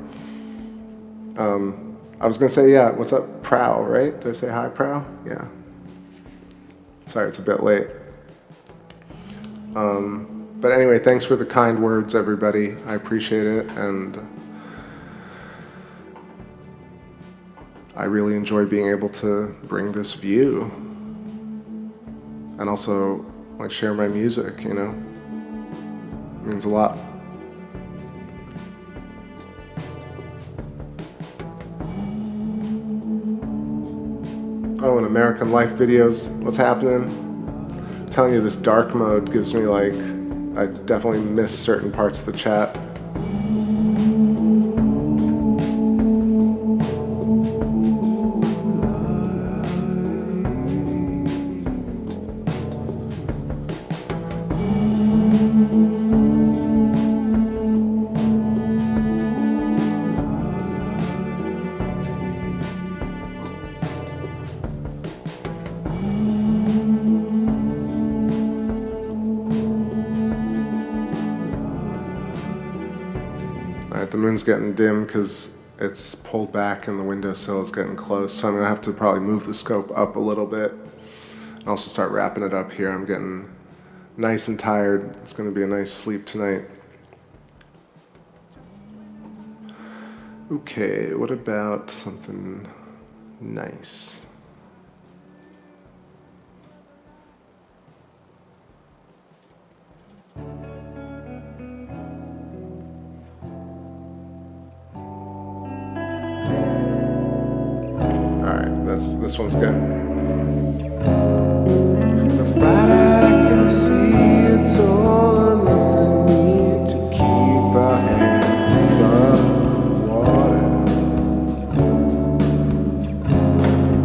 I was gonna say, yeah, what's up, Prow, right? Did I say hi, Prow? Yeah. Sorry, it's a bit late. But anyway, thanks for the kind words, everybody. I appreciate it, and I really enjoy being able to bring this view and also like share my music, you know? It means a lot. doing American Life videos. What's happening? I'm telling you, this dark mode gives me like, I definitely miss certain parts of the chat. The moon's getting dim because it's pulled back and the windowsill is getting close, so I'm gonna have to probably move the scope up a little bit and also start wrapping it up here. I'm getting nice and tired. It's gonna be a nice sleep tonight. Okay, what about something nice? This one's good. The brighter I can see, it's all of us that need to keep our hands above water.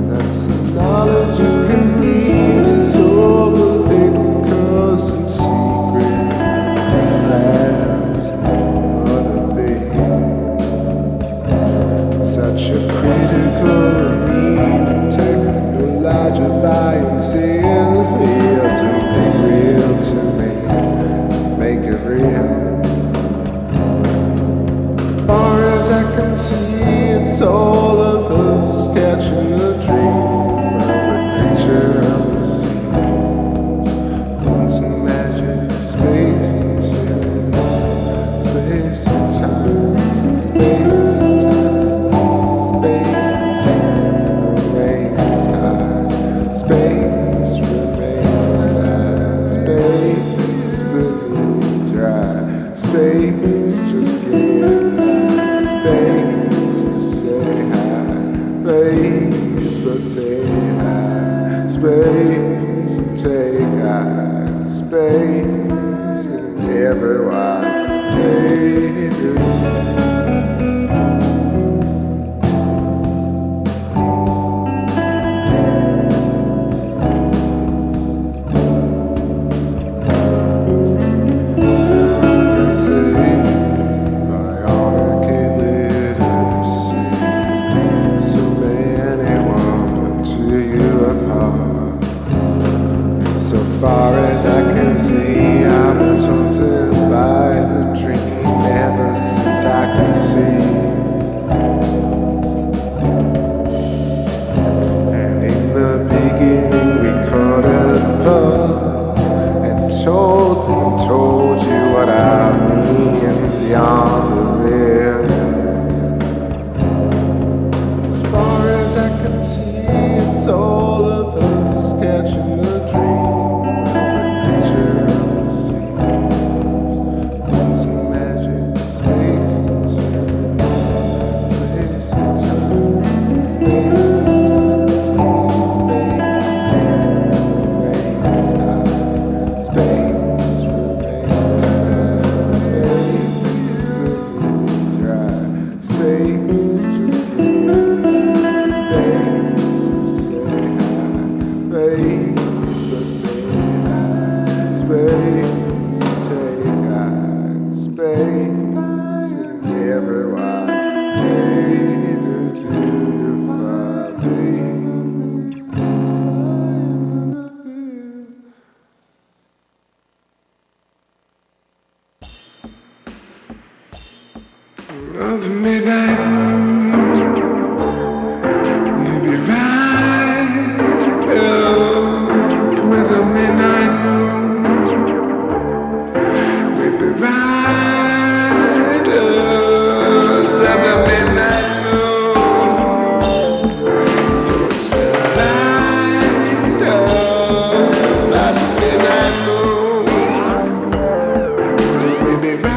That's the knowledge you can need. It's all the little curse and secret plans and other things. Such a critical by and saying real to me, make it real. Far as I can see, it's all of us catching a dream of a creature of the sea. Moons and magic, space and time, space and time, space and time, space remains high. Space remains high, space beneath dry, space just get high, space just say hi, space but take high, space and take high, space and everywhere, baby. Far as I can see, I'm haunted by the dream ever since I can see. And in the beginning we caught it up and told you what I mean beyond the real. As far as I can see, it's all of us catching a dream. The midnight moon, you'll be right with the midnight moon. We'll be right of the midnight moon. You'll say light past the midnight moon. We'll be right.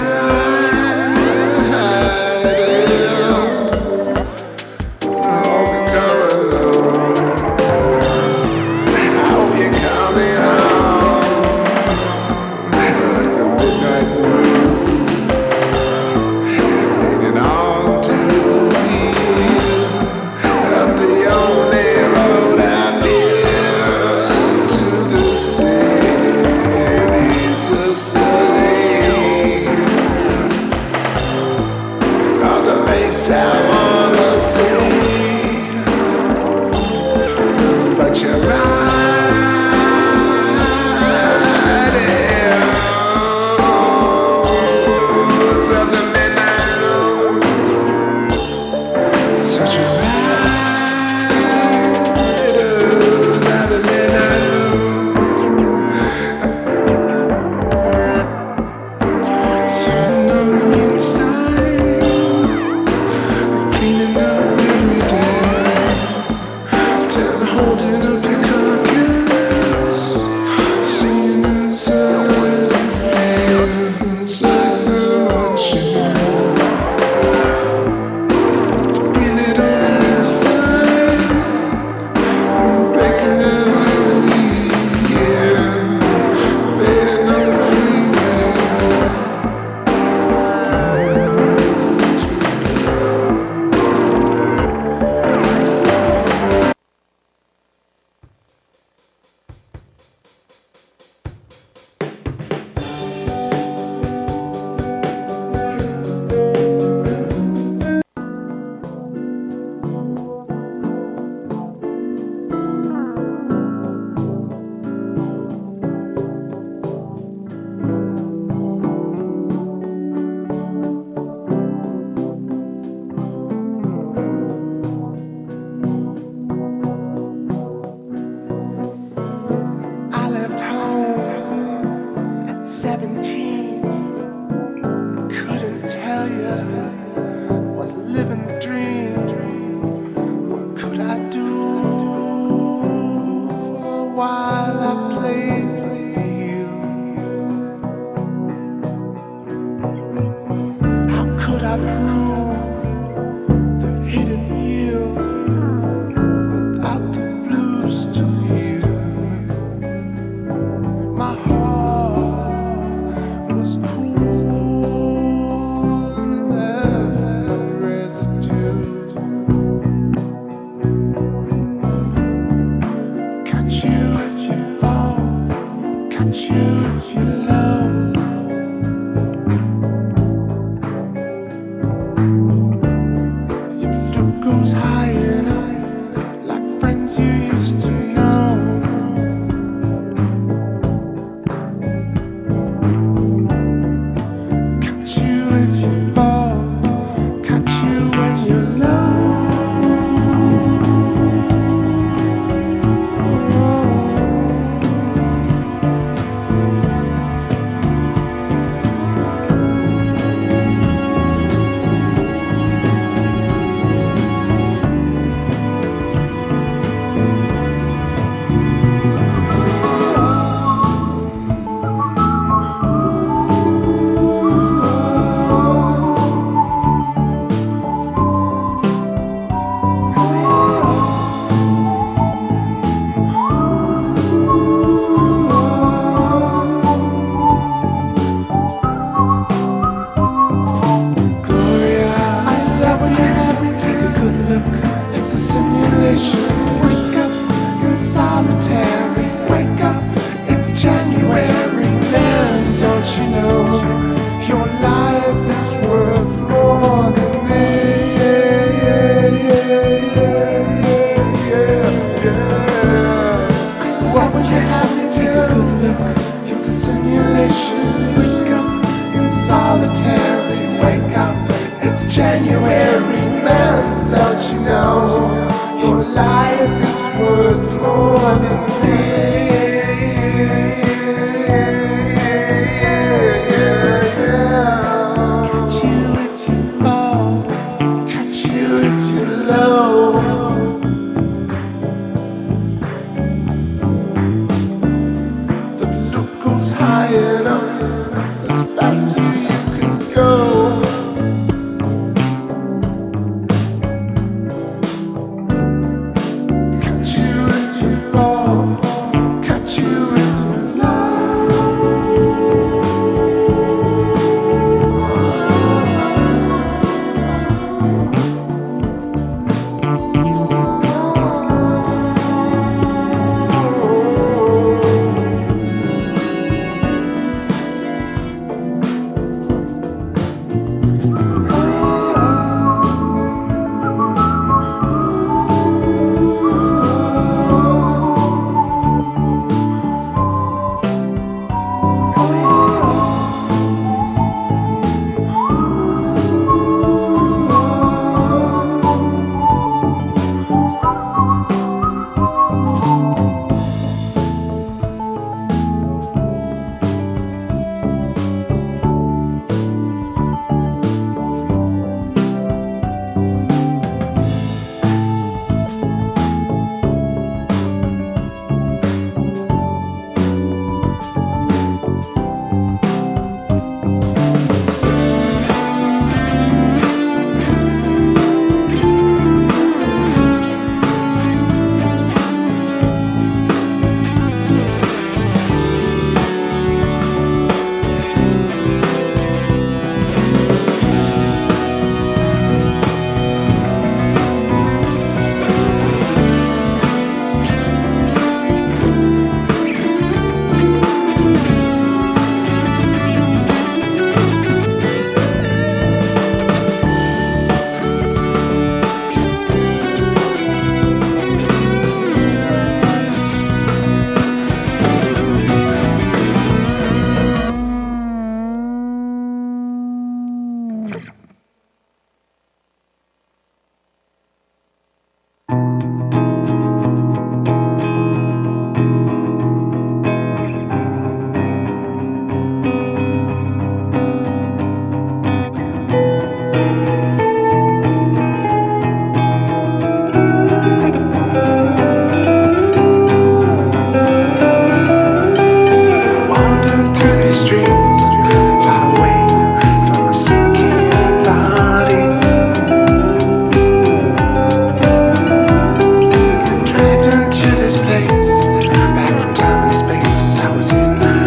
my heart was cool and left residue. Catch you if you fall, catch you if you love. Your look goes high enough, like friends you used to know. Catch you if you fall, catch you when you're low. Gloria, I love when you have me. Take a good look. It's a simulation. Wake up in solitary. Wake up. It's January. Man, don't you know your life is worth more than I love when you have me. Take a good look. It's a simulation. Wake up in solitary. Wake up. It's January. Man, don't you know your life is worth more than Catch you if you fall, catch you if you're low. The look goes high enough, as fast as you can go. Catch you if you fall, catch you if you're low. I was in the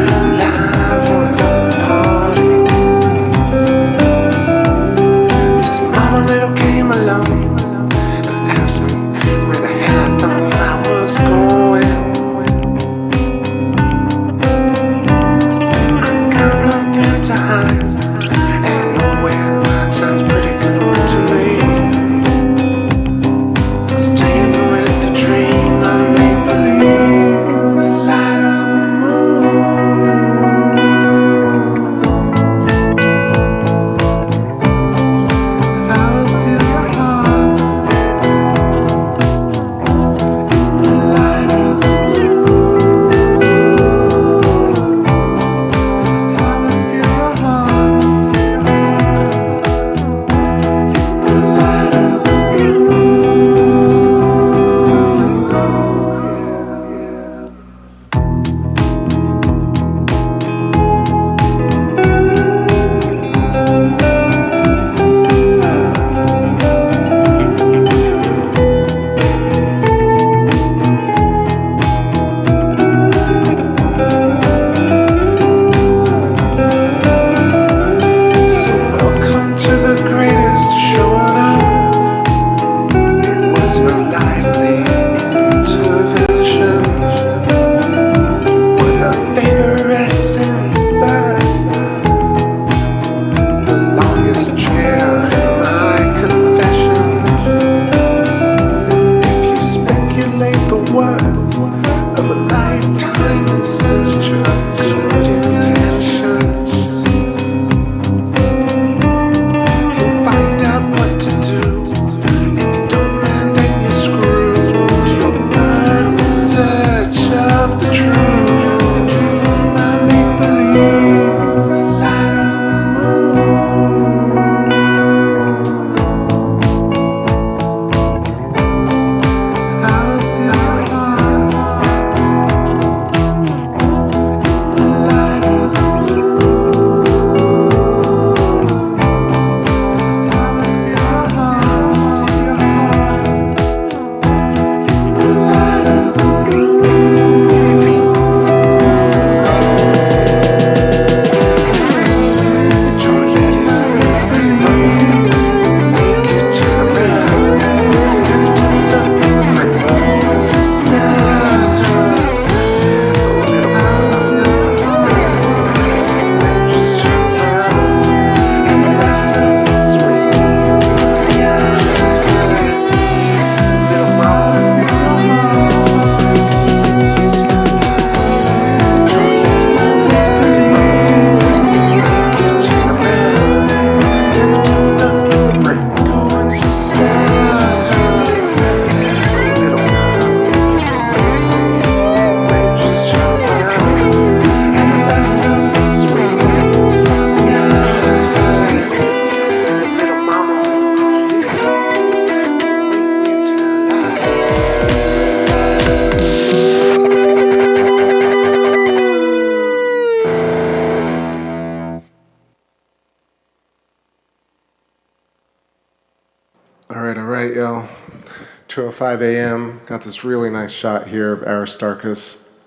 2:05 a.m. Got this really nice shot here of Aristarchus.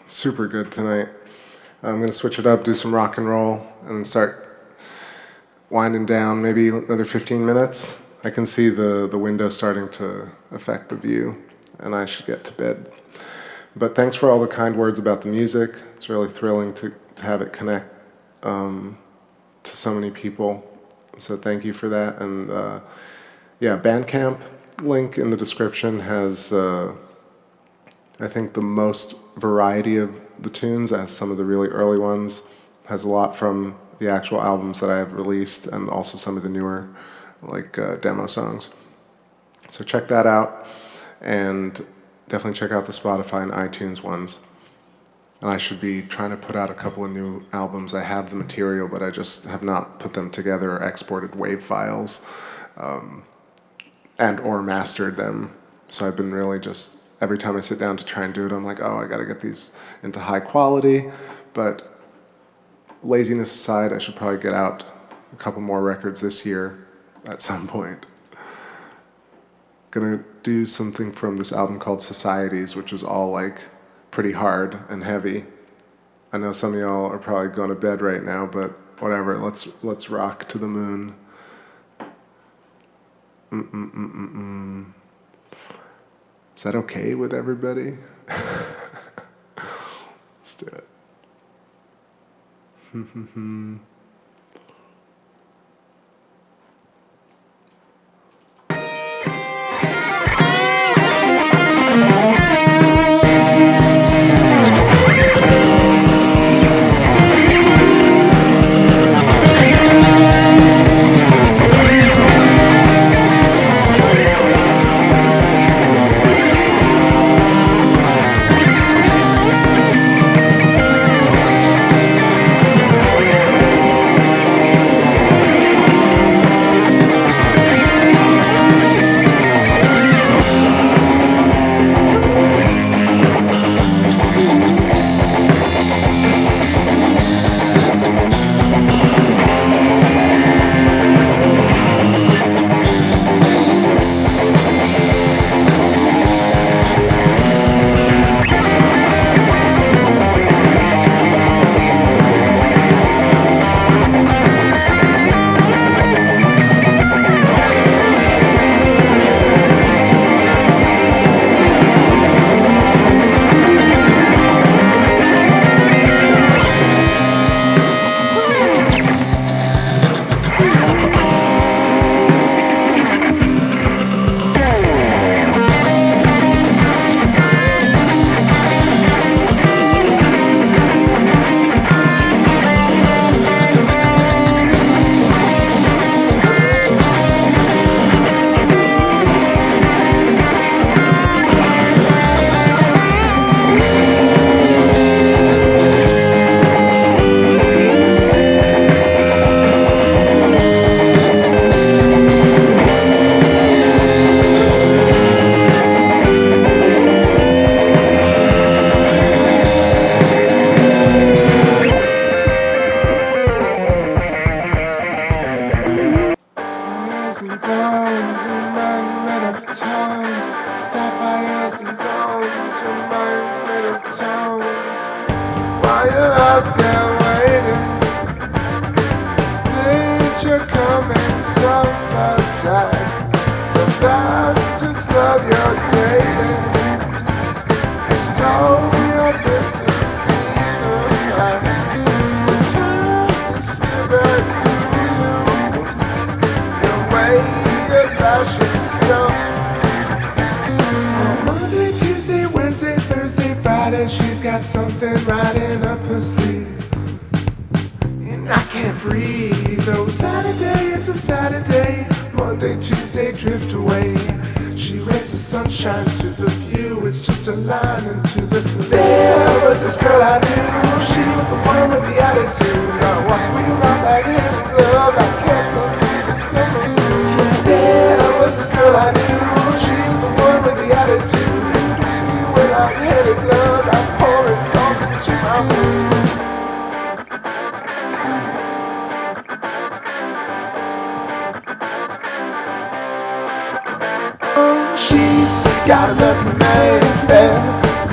Super good tonight. I'm going to switch it up, do some rock and roll, and then start winding down maybe another 15 minutes. I can see the window starting to affect the view, and I should get to bed. But thanks for all the kind words about the music. It's really thrilling to have it connect to so many people. So thank you for that. And yeah, Bandcamp link in the description has, I think, the most variety of the tunes. It has some of the really early ones. Has a lot from the actual albums that I have released, and also some of the newer, like demo songs. So check that out, and definitely check out the Spotify and iTunes ones. And I should be trying to put out a couple of new albums. I have the material, but I just have not put them together or exported WAV files and or mastered them. So I've been really just, every time I sit down to try and do it, I'm like, oh, I got to get these into high quality. But laziness aside, I should probably get out a couple more records this year at some point. Gonna do something from this album called Societies, which is all like pretty hard and heavy. I know some of y'all are probably going to bed right now, but whatever, let's rock to the moon. Is that okay with everybody? Let's do it.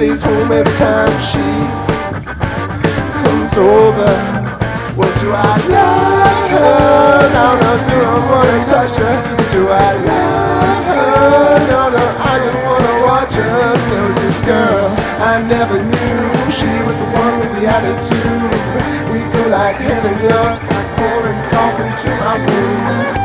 stays home every time she comes over. Well, do I love her? No, no, do I wanna touch her? Do I love her? No, no, I just wanna watch her. There was this girl I never knew. She was the one with the attitude. We go like hand in glove, pouring salt into my wound.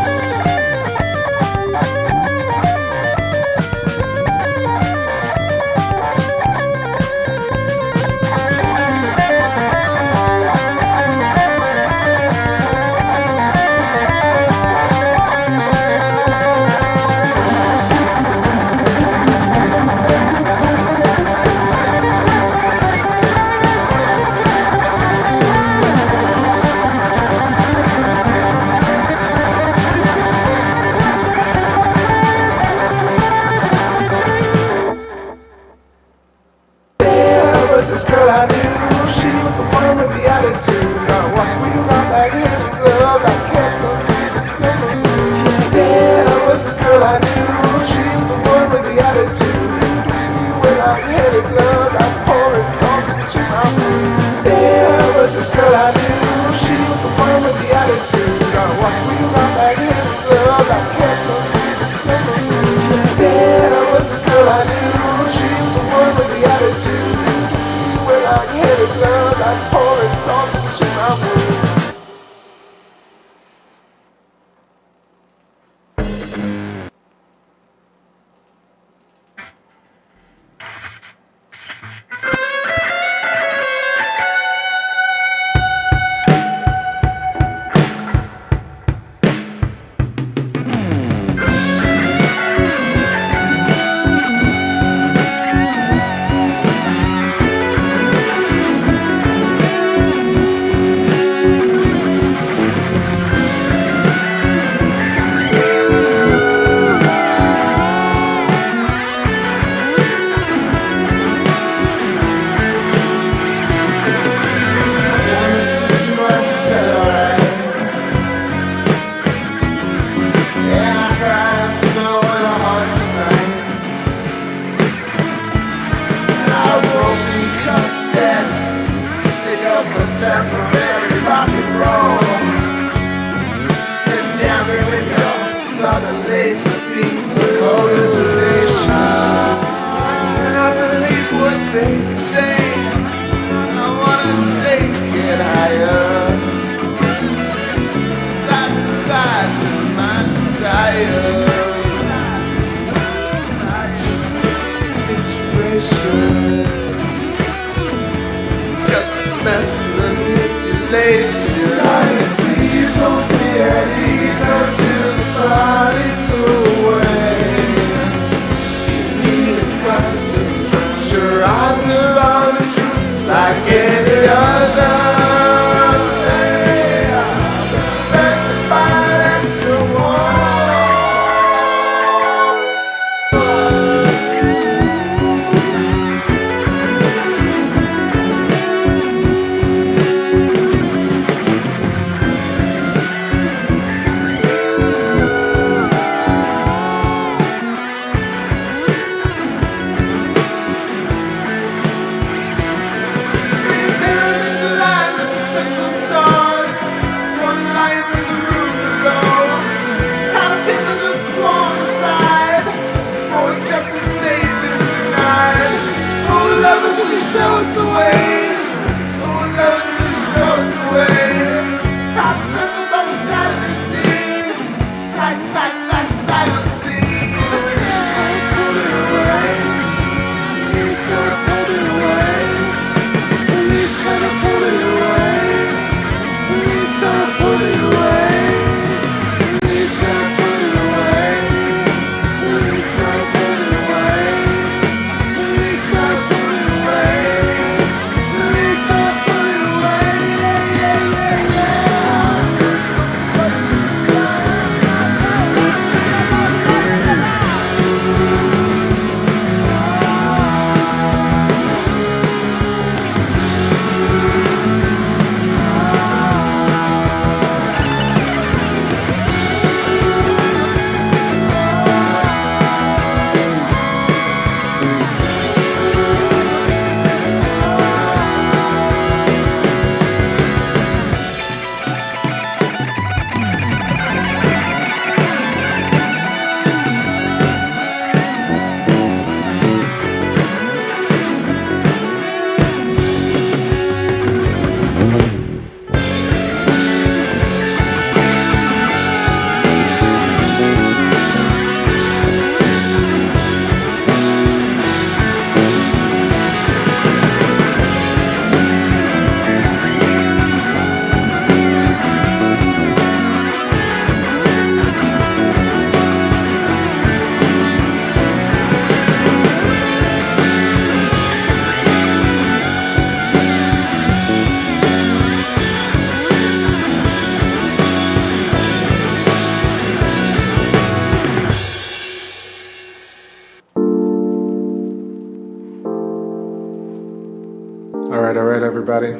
everybody.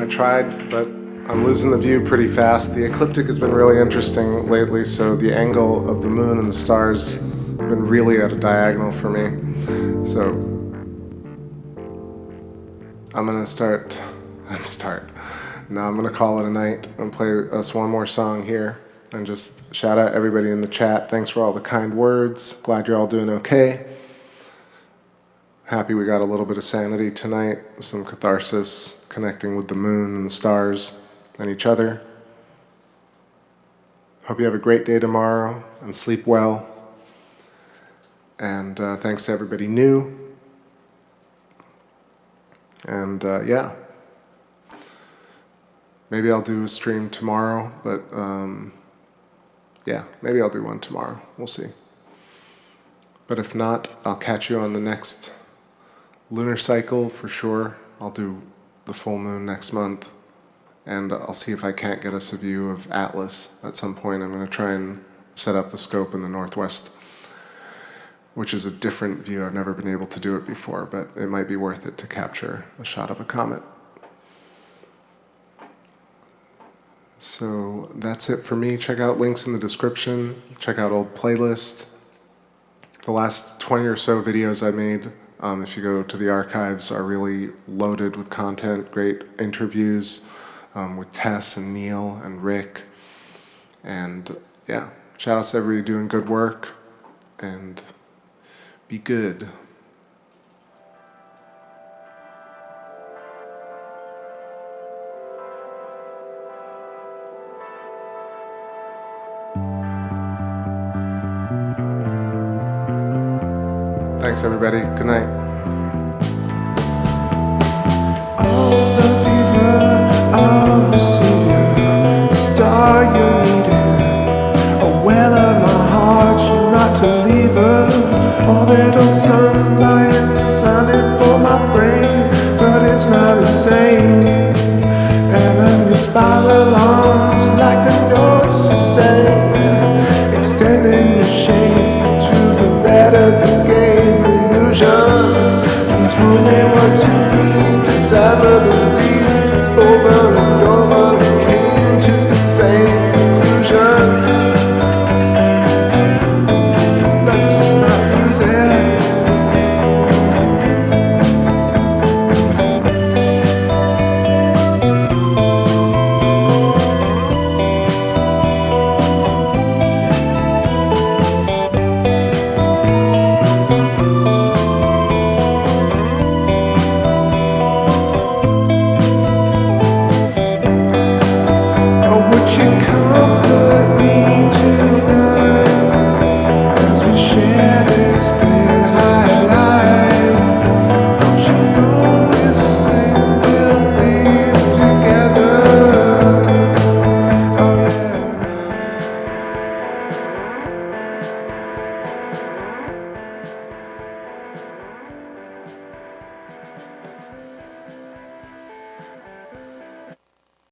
I tried, but I'm losing the view pretty fast. The ecliptic has been really interesting lately, so the angle of the moon and the stars have been really at a diagonal for me. So I'm gonna I'm gonna call it a night and play us one more song here and just shout out everybody in the chat. Thanks for all the kind words. Glad you're all doing okay. Happy we got a little bit of sanity tonight, some catharsis, connecting with the moon and the stars and each other. Hope you have a great day tomorrow and sleep well. And thanks to everybody new. And yeah, maybe I'll do a stream tomorrow, but yeah, maybe I'll do one tomorrow. We'll see. But if not, I'll catch you on the next lunar cycle for sure. I'll do the full moon next month, and I'll see if I can't get us a view of Atlas at some point. I'm going to try and set up the scope in the northwest, which is a different view. I've never been able to do it before, but it might be worth it to capture a shot of a comet. So that's it for me. Check out links in the description. Check out old playlists. The last 20 or so videos I made, if you go to the archives, are really loaded with content, great interviews with Tess and Neil and Rick. And yeah, shout out to everybody doing good work, and be good. Thanks, everybody. Good night. All the fever, I'll receive you. The star you needed. A well of my heart, you're not to leave her. Orbital sunlight sounded for my brain, but it's not insane. And then you spiral arms like the notes you say, extending your shape to the better the game illusion. And told me what to do, discover the beast over